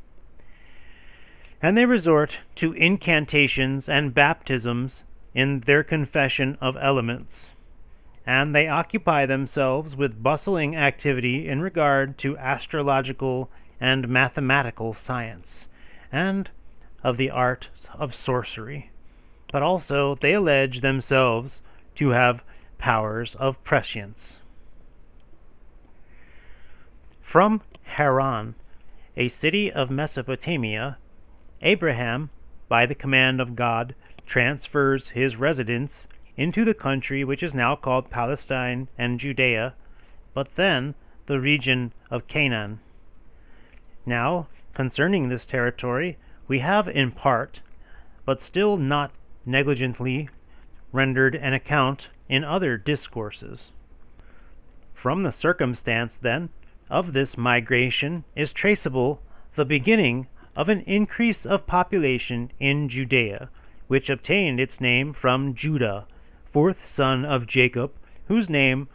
And they resort to incantations and baptisms in their confession of elements. and they occupy themselves with bustling activity in regard to astrological and mathematical science, and of the art of sorcery. But also they allege themselves to have powers of prescience. From Haran, a city of Mesopotamia, Abraham, by the command of God, transfers his residence into the country which is now called Palestine and Judea, but then the region of Canaan. Now, concerning this territory, we have in part, but still not negligently, rendered an account in other discourses. From the circumstance, then, of this migration is traceable the beginning of an increase of population in Judea, which obtained its name from Judah, fourth son of Jacob, whose name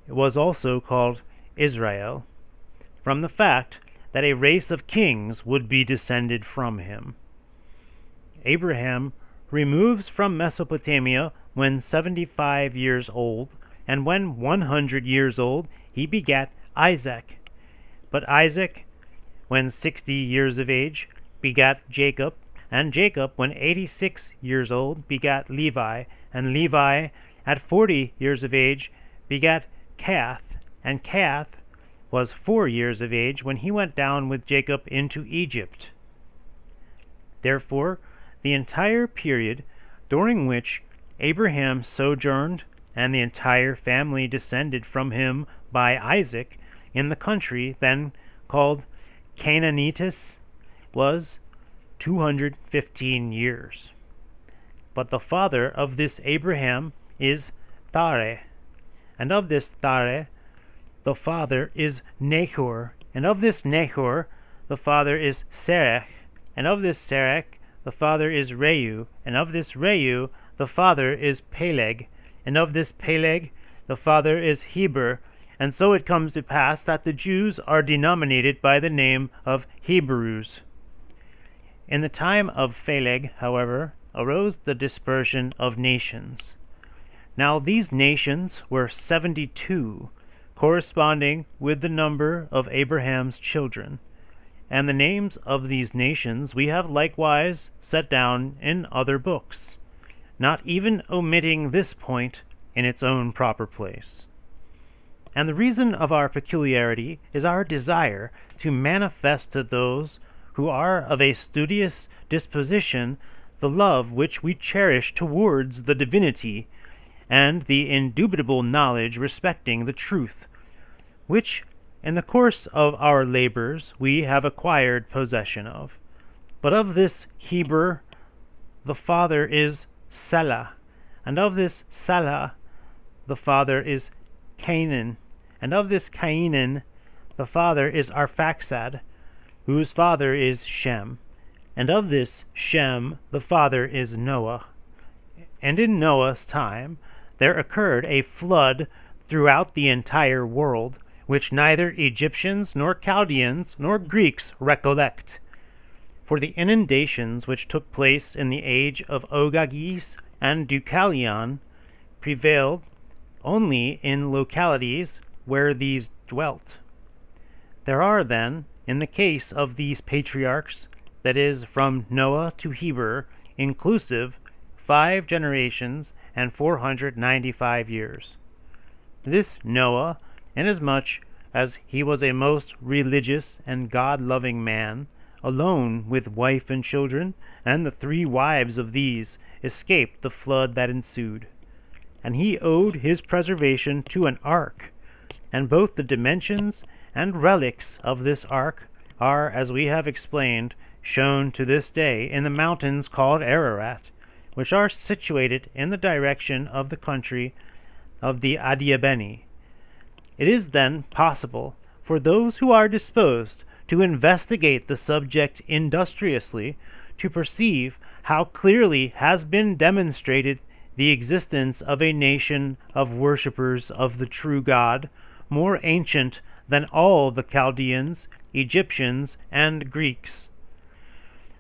was also called Israel, from the fact that a race of kings would be descended from him. Abraham removes from Mesopotamia when 75 years old, and when 100 years old he begat Isaac. But Isaac, when 60 years of age, begat Jacob, and Jacob, when 86 years old, begat Levi, and Levi, at 40 years of age, begat Cath, and Cath was 4 years of age when he went down with Jacob into Egypt. Therefore, the entire period during which Abraham sojourned, and the entire family descended from him by Isaac in the country then called Canaanitis, was 215 years. But the father of this Abraham is Thare, and of this Thare the father is Nahor, and of this Nahor the father is Serach, and of this Serach the father is Reu, and of this Reu the father is Peleg, and of this Peleg the father is Heber, and so it comes to pass that the Jews are denominated by the name of Hebrews. In the time of Phaleg, however, arose the dispersion of nations. Now these nations were 72, corresponding with the number of Abraham's children. And the names of these nations we have likewise set down in other books, not even omitting this point in its own proper place. And the reason of our peculiarity is our desire to manifest to those who are of a studious disposition the love which we cherish towards the divinity, and the indubitable knowledge respecting the truth, which in the course of our labors we have acquired possession of. But of this Heber the father is Salah, and of this Salah the father is Canaan, and of this Canaan the father is Arphaxad, whose father is Shem, and of this Shem the father is Noah. And in Noah's time there occurred a flood throughout the entire world, which neither Egyptians nor Chaldeans nor Greeks recollect. For the inundations which took place in the age of Ogyges and Deucalion prevailed only in localities where these dwelt. There are then, in the case of these patriarchs, that is, from Noah to Heber, inclusive, 5 generations and 495 years. This Noah, inasmuch as he was a most religious and God-loving man, alone with wife and children, and the 3 wives of these escaped the flood that ensued. And he owed his preservation to an ark, and both the dimensions and relics of this ark are, as we have explained, shown to this day in the mountains called Ararat, which are situated in the direction of the country of the Adiabeni. It is then possible for those who are disposed to investigate the subject industriously to perceive how clearly has been demonstrated the existence of a nation of worshippers of the true God, more ancient than all the Chaldeans, Egyptians, and Greeks.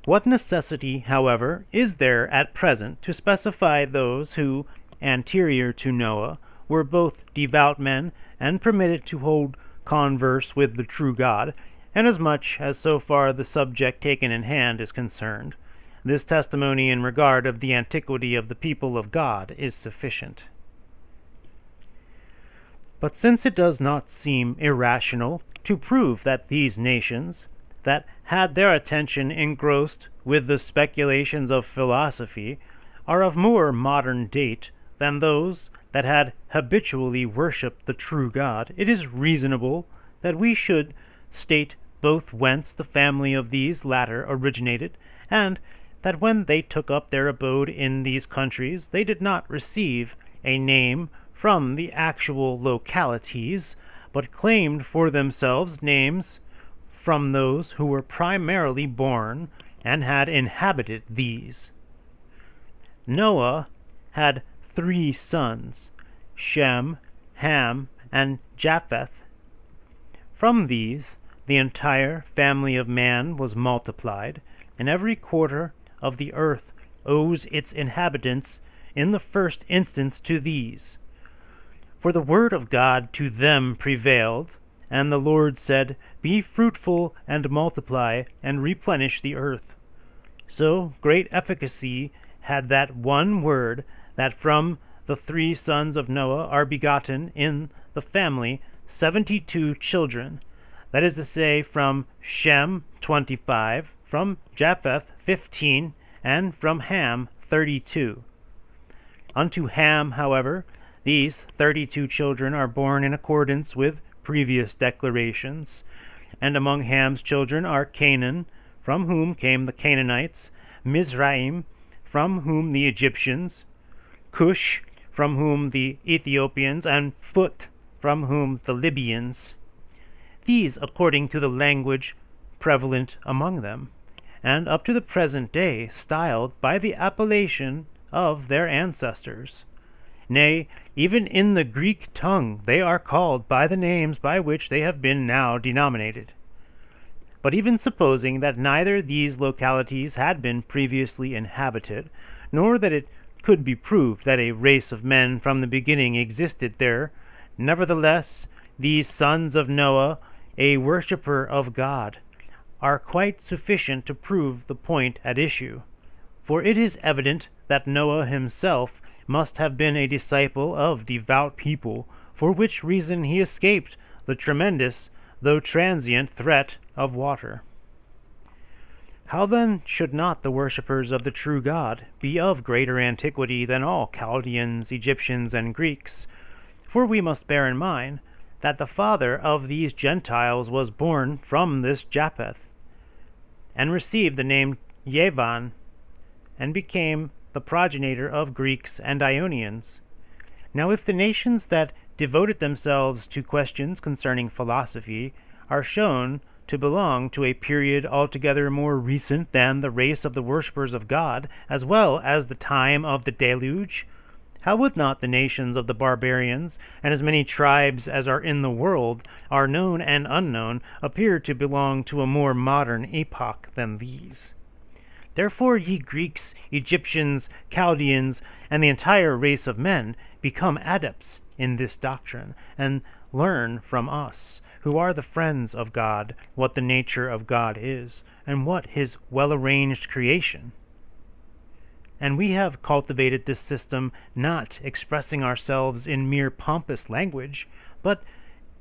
What necessity, however, is there at present to specify those who, anterior to Noah, were both devout men and permitted to hold converse with the true God, inasmuch as so far the subject taken in hand is concerned. This testimony in regard of the antiquity of the people of God is sufficient. But since it does not seem irrational to prove that these nations, that had their attention engrossed with the speculations of philosophy, are of more modern date than those that had habitually worshipped the true God, it is reasonable that we should state both whence the family of these latter originated, and that when they took up their abode in these countries they did not receive a name from the actual localities, but claimed for themselves names from those who were primarily born and had inhabited these. Noah had 3 sons, Shem, Ham, and Japheth. From these the entire family of man was multiplied, and every quarter of the earth owes its inhabitants in the first instance to these. For the word of God to them prevailed, and the Lord said, Be fruitful and multiply, and replenish the earth. So great efficacy had that one word, that from the 3 sons of Noah are begotten in the family 72 children, that is to say, from Shem 25, from Japheth 15, and from Ham 32. Unto Ham, however, these 32 children are born in accordance with previous declarations, and among Ham's children are Canaan, from whom came the Canaanites, Mizraim, from whom the Egyptians, Cush, from whom the Ethiopians, and Phut, from whom the Libyans. These according to the language prevalent among them, and up to the present day styled by the appellation of their ancestors. Nay, even in the Greek tongue they are called by the names by which they have been now denominated. But even supposing that neither these localities had been previously inhabited, nor that it could be proved that a race of men from the beginning existed there, nevertheless these sons of Noah, a worshipper of God, are quite sufficient to prove the point at issue. For it is evident that Noah himself must have been a disciple of devout people, for which reason he escaped the tremendous, though transient, threat of water. How then should not the worshippers of the true God be of greater antiquity than all Chaldeans, Egyptians, and Greeks? For we must bear in mind that the father of these Gentiles was born from this Japheth, and received the name Yavan, and became the progenitor of Greeks and Ionians. Now if the nations that devoted themselves to questions concerning philosophy are shown to belong to a period altogether more recent than the race of the worshippers of God, as well as the time of the deluge, how would not the nations of the barbarians, and as many tribes as are in the world, are known and unknown, appear to belong to a more modern epoch than these? Therefore ye Greeks, Egyptians, Chaldeans, and the entire race of men, become adepts in this doctrine, and learn from us, who are the friends of God, what the nature of God is, and what his well-arranged creation. And we have cultivated this system, not expressing ourselves in mere pompous language, but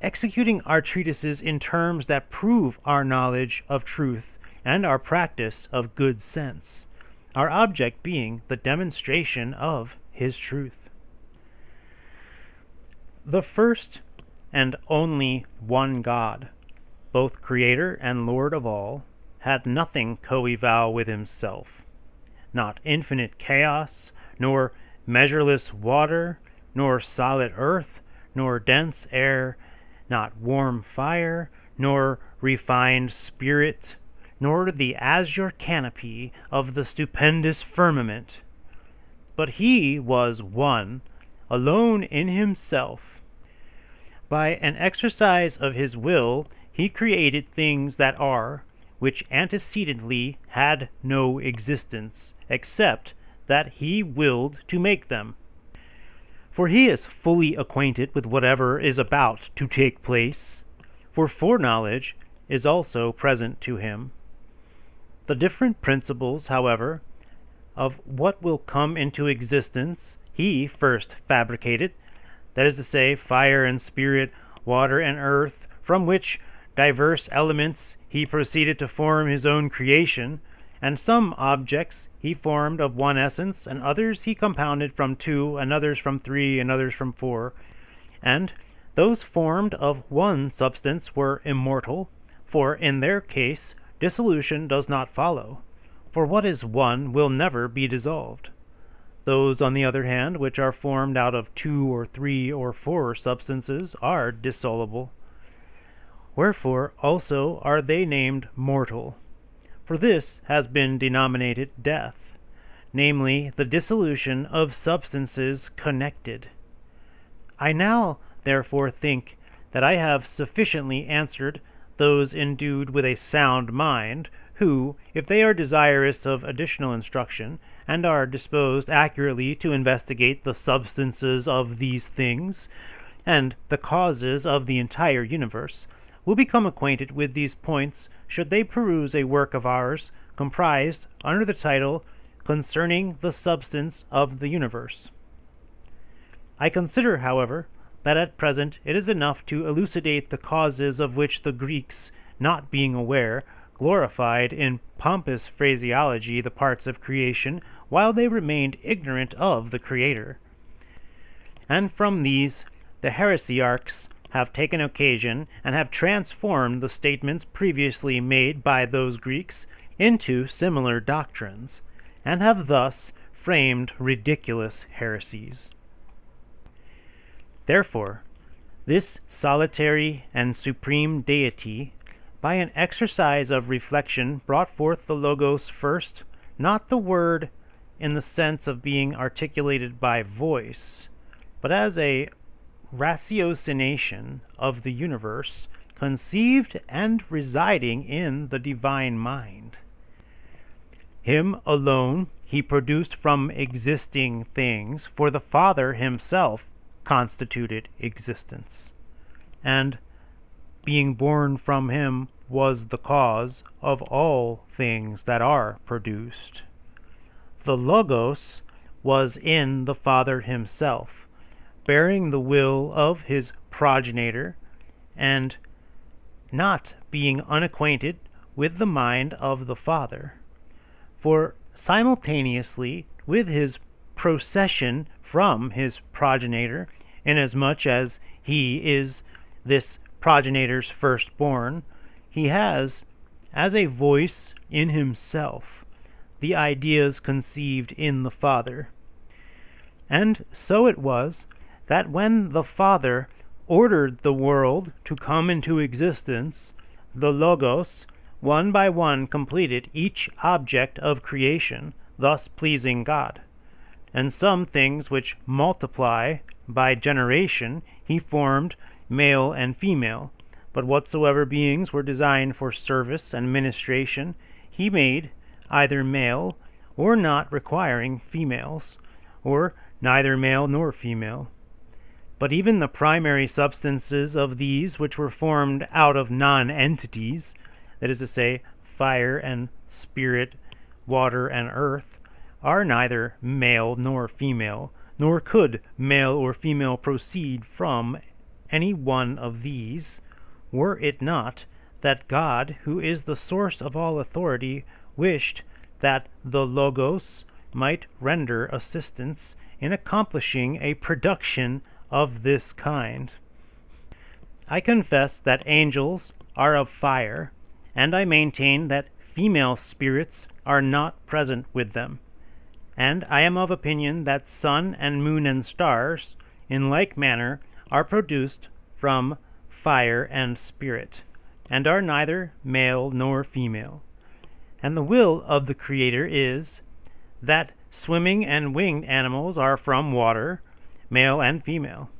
executing our treatises in terms that prove our knowledge of truth and our practice of good sense, our object being the demonstration of his truth. The first and only one God, both Creator and Lord of all, had nothing coeval with himself, not infinite chaos, nor measureless water, nor solid earth, nor dense air, not warm fire, nor refined spirit, nor the azure canopy of the stupendous firmament. But he was one, alone in himself. By an exercise of his will, he created things that are, which antecedently had no existence, except that he willed to make them. For he is fully acquainted with whatever is about to take place, for foreknowledge is also present to him. The different principles, however, of what will come into existence he first fabricated, that is to say, fire and spirit, water and earth, from which diverse elements he proceeded to form his own creation, and some objects he formed of one essence, and others he compounded from two, and others from three, and others from four. And those formed of one substance were immortal, for in their case dissolution does not follow, for what is one will never be dissolved. Those, on the other hand, which are formed out of two or three or four substances are dissoluble. Wherefore also are they named mortal. For this has been denominated death, namely the dissolution of substances connected. I now therefore think that I have sufficiently answered those endued with a sound mind, who, if they are desirous of additional instruction, and are disposed accurately to investigate the substances of these things, and the causes of the entire universe, will become acquainted with these points should they peruse a work of ours comprised under the title Concerning the Substance of the Universe. I consider, however, that at present it is enough to elucidate the causes of which the Greeks, not being aware, glorified in pompous phraseology the parts of creation, while they remained ignorant of the Creator. And from these the heresiarchs have taken occasion, and have transformed the statements previously made by those Greeks into similar doctrines, and have thus framed ridiculous heresies. Therefore, this solitary and supreme deity, by an exercise of reflection, brought forth the Logos first, not the Word in the sense of being articulated by voice, but as a ratiocination of the universe, conceived and residing in the divine mind. Him alone he produced from existing things, for the Father himself constituted existence, and being born from him was the cause of all things that are produced. The Logos was in the Father himself, bearing the will of his progenitor, and not being unacquainted with the mind of the Father. For simultaneously with his procession from his progenitor, inasmuch as he is this progenitor's firstborn, he has, as a voice in himself, the ideas conceived in the Father. And so it was that when the Father ordered the world to come into existence, the Logos, one by one, completed each object of creation, thus pleasing God. And some things which multiply by generation he formed male and female, but whatsoever beings were designed for service and ministration he made either male, or not requiring females, or neither male nor female. But even the primary substances of these, which were formed out of non-entities, that is to say, fire and spirit, water and earth, are neither male nor female, nor could male or female proceed from any one of these, were it not that God, who is the source of all authority, wished that the Logos might render assistance in accomplishing a production of this kind. I confess that angels are of fire, and I maintain that female spirits are not present with them. And I am of opinion that sun and moon and stars, in like manner, are produced from fire and spirit, and are neither male nor female. And the will of the Creator is that swimming and winged animals are from water, male and female.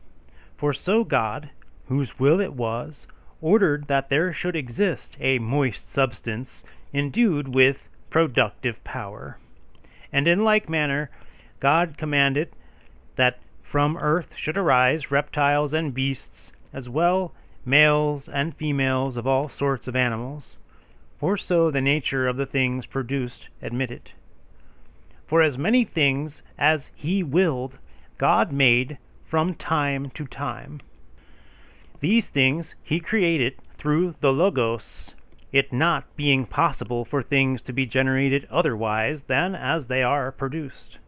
For so God, whose will it was, ordered that there should exist a moist substance endued with productive power. And in like manner God commanded that from earth should arise reptiles and beasts, as well males and females of all sorts of animals, for so the nature of the things produced admitted. For as many things as he willed, God made from time to time. These things he created through the Logos, it not being possible for things to be generated otherwise than as they are produced.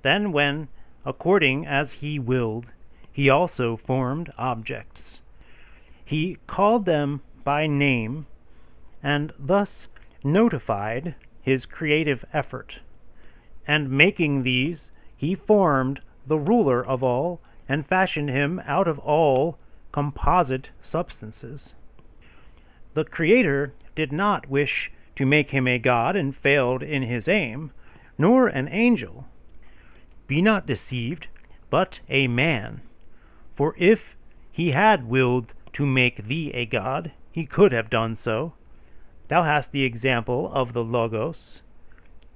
Then when, according as he willed, he also formed objects, he called them by name, and thus notified his creative effort. And making these, he formed the ruler of all, and fashioned him out of all composite substances. The Creator did not wish to make him a god, and failed in his aim, nor an angel. Be not deceived, but a man. For if he had willed to make thee a god, he could have done so. Thou hast the example of the Logos.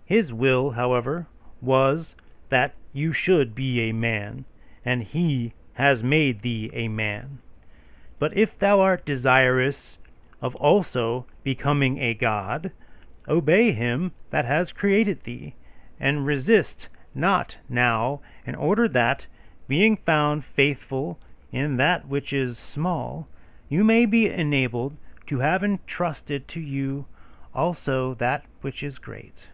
His will, however, was that you should be a man, and he has made thee a man. But if thou art desirous of also becoming a god, obey him that has created thee, and resist not now, in order that, being found faithful in that which is small, you may be enabled to have entrusted to you also that which is great.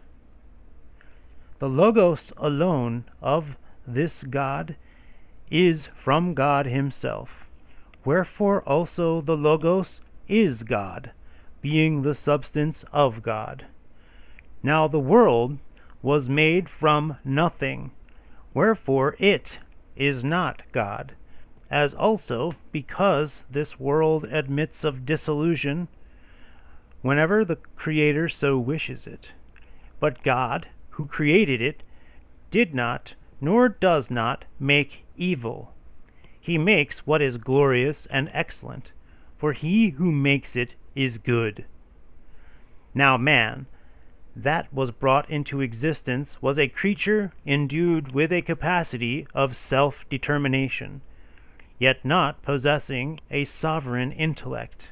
The Logos alone of this God is from God himself, wherefore also the Logos is God, being the substance of God. Now the world was made from nothing, wherefore it is not God, as also because this world admits of dissolution whenever the Creator so wishes it. But God, who created it, did not, nor does not, make evil. He makes what is glorious and excellent, for he who makes it is good. Now man, that was brought into existence, was a creature endued with a capacity of self-determination, yet not possessing a sovereign intellect,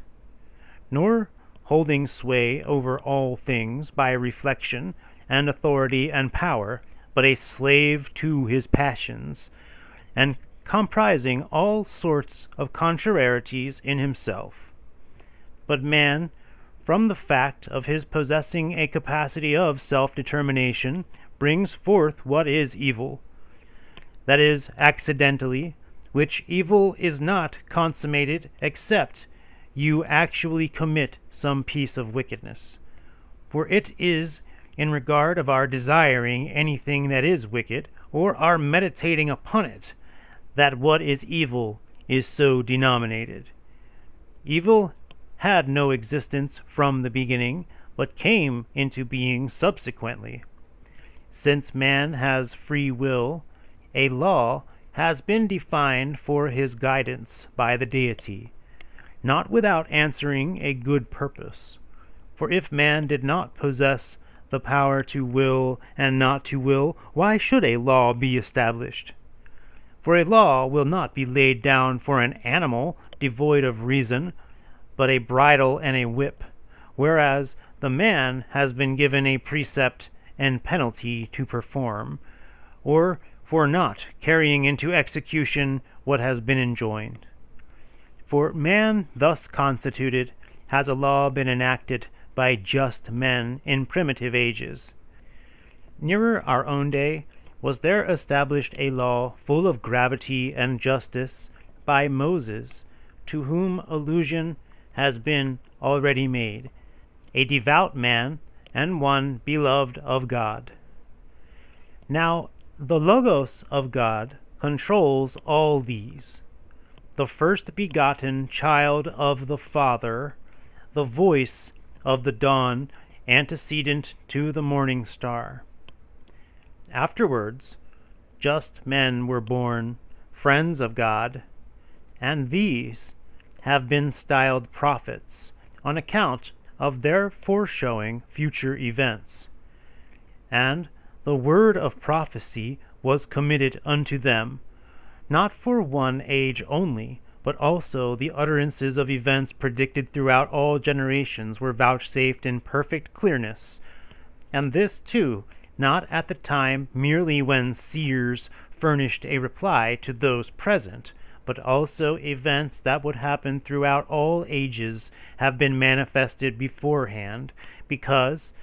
nor holding sway over all things by reflection and authority and power, but a slave to his passions, and comprising all sorts of contrarieties in himself. But man, from the fact of his possessing a capacity of self-determination, brings forth what is evil, that is, accidentally, which evil is not consummated except you actually commit some piece of wickedness. For it is in regard of our desiring anything that is wicked, or our meditating upon it, that what is evil is so denominated. Evil had no existence from the beginning, but came into being subsequently. Since man has free will, a law has been defined for his guidance by the deity, not without answering a good purpose. For if man did not possess the power to will and not to will, why should a law be established? For a law will not be laid down for an animal devoid of reason, but a bridle and a whip, whereas the man has been given a precept and penalty to perform, or for not carrying into execution what has been enjoined. For man thus constituted has a law been enacted by just men in primitive ages. Nearer our own day was there established a law full of gravity and justice by Moses, to whom allusion has been already made, a devout man and one beloved of God. Now the Logos of God controls all these, the first begotten child of the Father, the voice of the dawn antecedent to the morning star. Afterwards, just men were born, friends of God, and these have been styled prophets on account of their foreshowing future events. And the word of prophecy was committed unto them, not for one age only, but also the utterances of events predicted throughout all generations were vouchsafed in perfect clearness, and this too, not at the time merely when seers furnished a reply to those present, but also events that would happen throughout all ages have been manifested beforehand, because,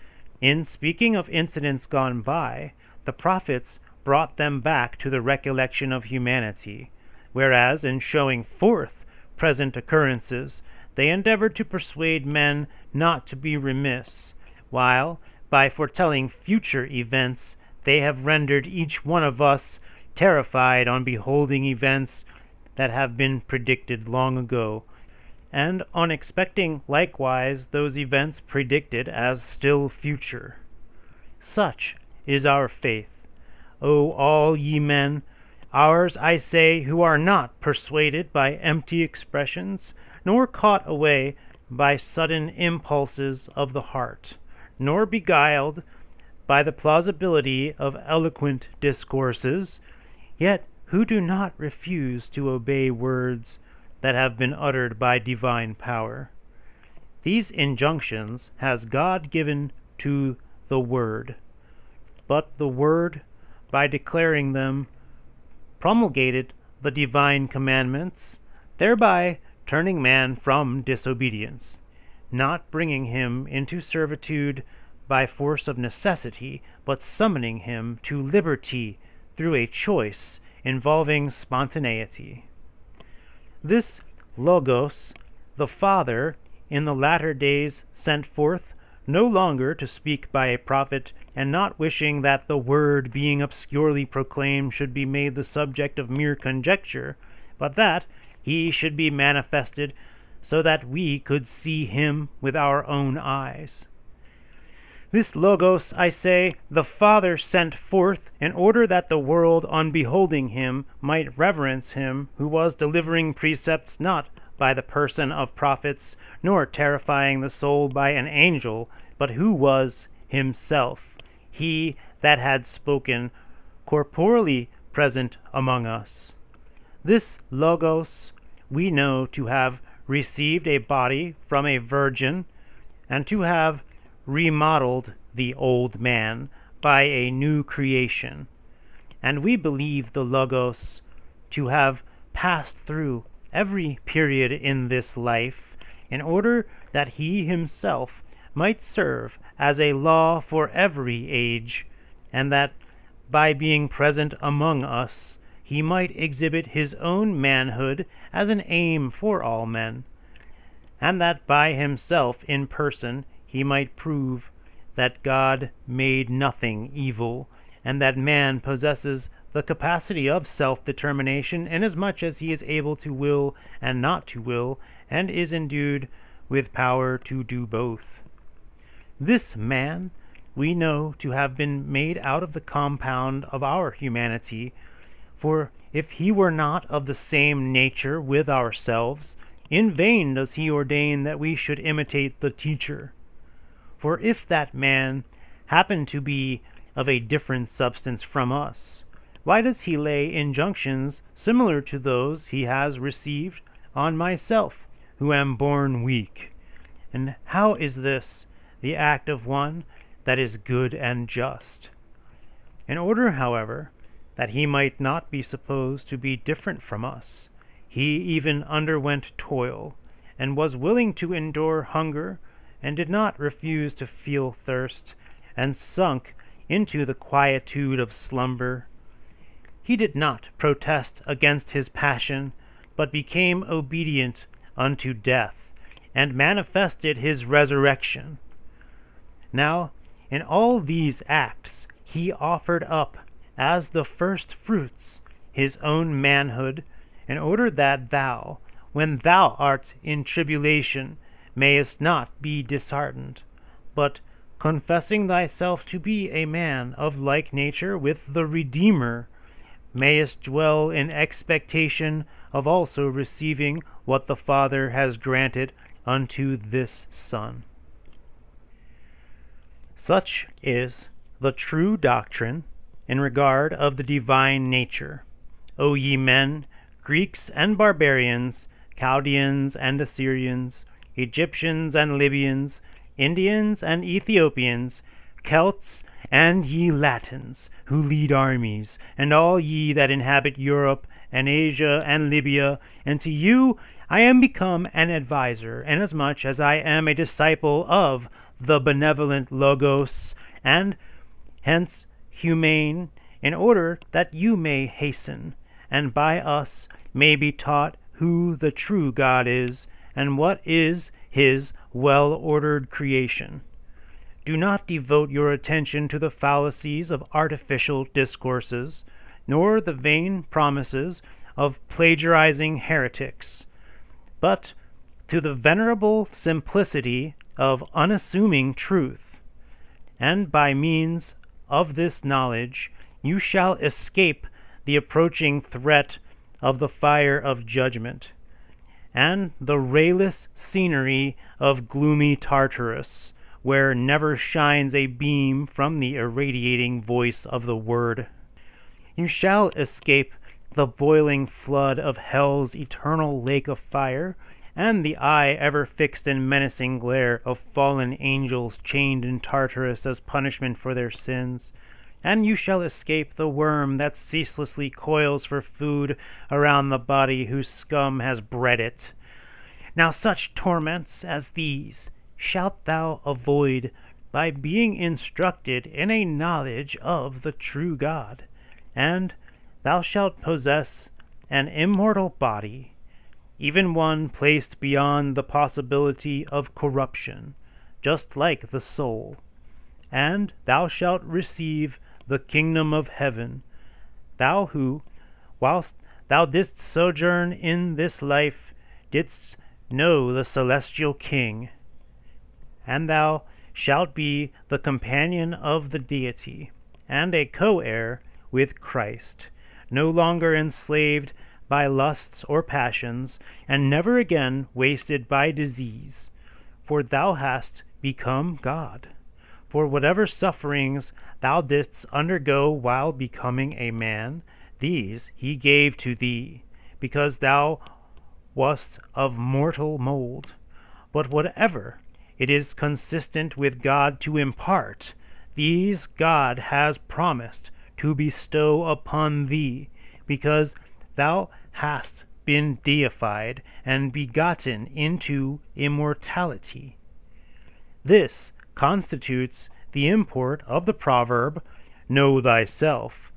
in speaking of incidents gone by, the prophets brought them back to the recollection of humanity, whereas in showing forth present occurrences, they endeavored to persuade men not to be remiss, while, by foretelling future events, they have rendered each one of us terrified on beholding events that have been predicted long ago, and on expecting likewise those events predicted as still future. Such is our faith, O all ye men, ours, I say, who are not persuaded by empty expressions, nor caught away by sudden impulses of the heart, nor beguiled by the plausibility of eloquent discourses, yet who do not refuse to obey words that have been uttered by divine power. These injunctions has God given to the Word, but the Word, by declaring them, promulgated the divine commandments, thereby turning man from disobedience, not bringing him into servitude by force of necessity, but summoning him to liberty through a choice involving spontaneity. This Logos, the Father, in the latter days sent forth, no longer to speak by a prophet, and not wishing that the word being obscurely proclaimed should be made the subject of mere conjecture, but that he should be manifested so that we could see him with our own eyes. This Logos, I say, the Father sent forth in order that the world on beholding him might reverence him who was delivering precepts not by the person of prophets, nor terrifying the soul by an angel, but who was himself, he that had spoken, corporally present among us. This Logos we know to have received a body from a virgin, and to have remodeled the old man by a new creation. And we believe the Logos to have passed through every period in this life, in order that he himself might serve as a law for every age, and that by being present among us, he might exhibit his own manhood as an aim for all men, and that by himself in person he might prove that God made nothing evil, and that man possesses the capacity of self-determination inasmuch as he is able to will and not to will, and is endued with power to do both. This man we know to have been made out of the compound of our humanity, for if he were not of the same nature with ourselves, in vain does he ordain that we should imitate the teacher. For if that man happen to be of a different substance from us, why does he lay injunctions similar to those he has received on myself, who am born weak? And how is this the act of one that is good and just? In order, however, that he might not be supposed to be different from us, he even underwent toil, and was willing to endure hunger, and did not refuse to feel thirst, and sunk into the quietude of slumber. He did not protest against his passion, but became obedient unto death, and manifested his resurrection. Now, in all these acts he offered up as the first fruits his own manhood, in order that thou, when thou art in tribulation, mayest not be disheartened, but, confessing thyself to be a man of like nature with the Redeemer, mayest dwell in expectation of also receiving what the Father has granted unto this Son. Such is the true doctrine in regard of the divine nature, O ye men, Greeks and barbarians, Chaldeans and Assyrians, Egyptians and Libyans, Indians and Ethiopians, Celts and ye Latins, who lead armies, and all ye that inhabit Europe and Asia and Libya, and to you I am become an adviser, inasmuch as I am a disciple of the benevolent Logos, and hence humane, in order that you may hasten, and by us may be taught who the true God is, and what is his well-ordered creation. Do not devote your attention to the fallacies of artificial discourses, nor the vain promises of plagiarizing heretics, but to the venerable simplicity of unassuming truth. And by means of this knowledge you shall escape the approaching threat of the fire of judgment, and the rayless scenery of gloomy Tartarus, where never shines a beam from the irradiating voice of the Word. You shall escape the boiling flood of hell's eternal lake of fire, and the eye ever fixed in menacing glare of fallen angels chained in Tartarus as punishment for their sins. And you shall escape the worm that ceaselessly coils for food around the body whose scum has bred it. Now such torments as these shalt thou avoid by being instructed in a knowledge of the true God, and thou shalt possess an immortal body, even one placed beyond the possibility of corruption, just like the soul. And thou shalt receive the kingdom of heaven, thou who, whilst thou didst sojourn in this life, didst know the celestial King. And thou shalt be the companion of the deity, and a co-heir with Christ, no longer enslaved by lusts or passions, and never again wasted by disease, for thou hast become God. For whatever sufferings thou didst undergo while becoming a man, these he gave to thee, because thou wast of mortal mold. But whatever it is consistent with God to impart, these God has promised to bestow upon thee, because thou hast been deified and begotten into immortality. This constitutes the import of the proverb, know thyself.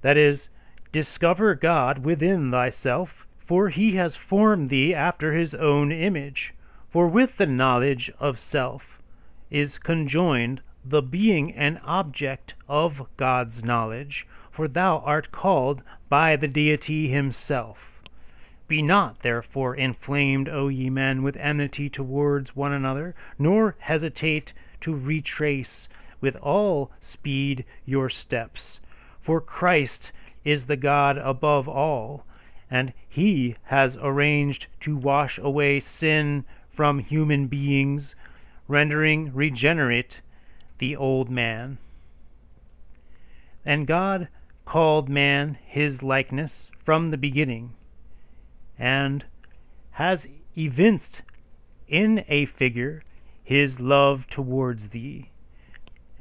That is, discover God within thyself, for he has formed thee after his own image. For with the knowledge of self is conjoined the being an object of God's knowledge, for thou art called by the deity himself. Be not therefore inflamed, O ye men, with enmity towards one another, nor hesitate to retrace with all speed your steps. For Christ is the God above all, and he has arranged to wash away sin from human beings, rendering regenerate the old man. And God called man his likeness from the beginning, and has evinced in a figure his love towards thee,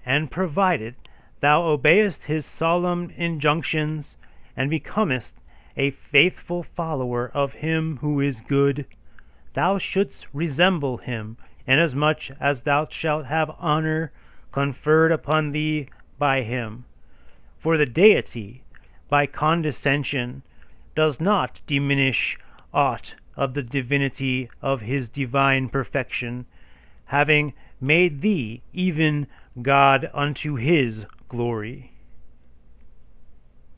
and provided thou obeyest his solemn injunctions, and becomest a faithful follower of him who is good, thou shouldst resemble him, inasmuch as thou shalt have honor conferred upon thee by him. For the deity, by condescension, does not diminish aught of the divinity of his divine perfection, having made thee even God unto his glory.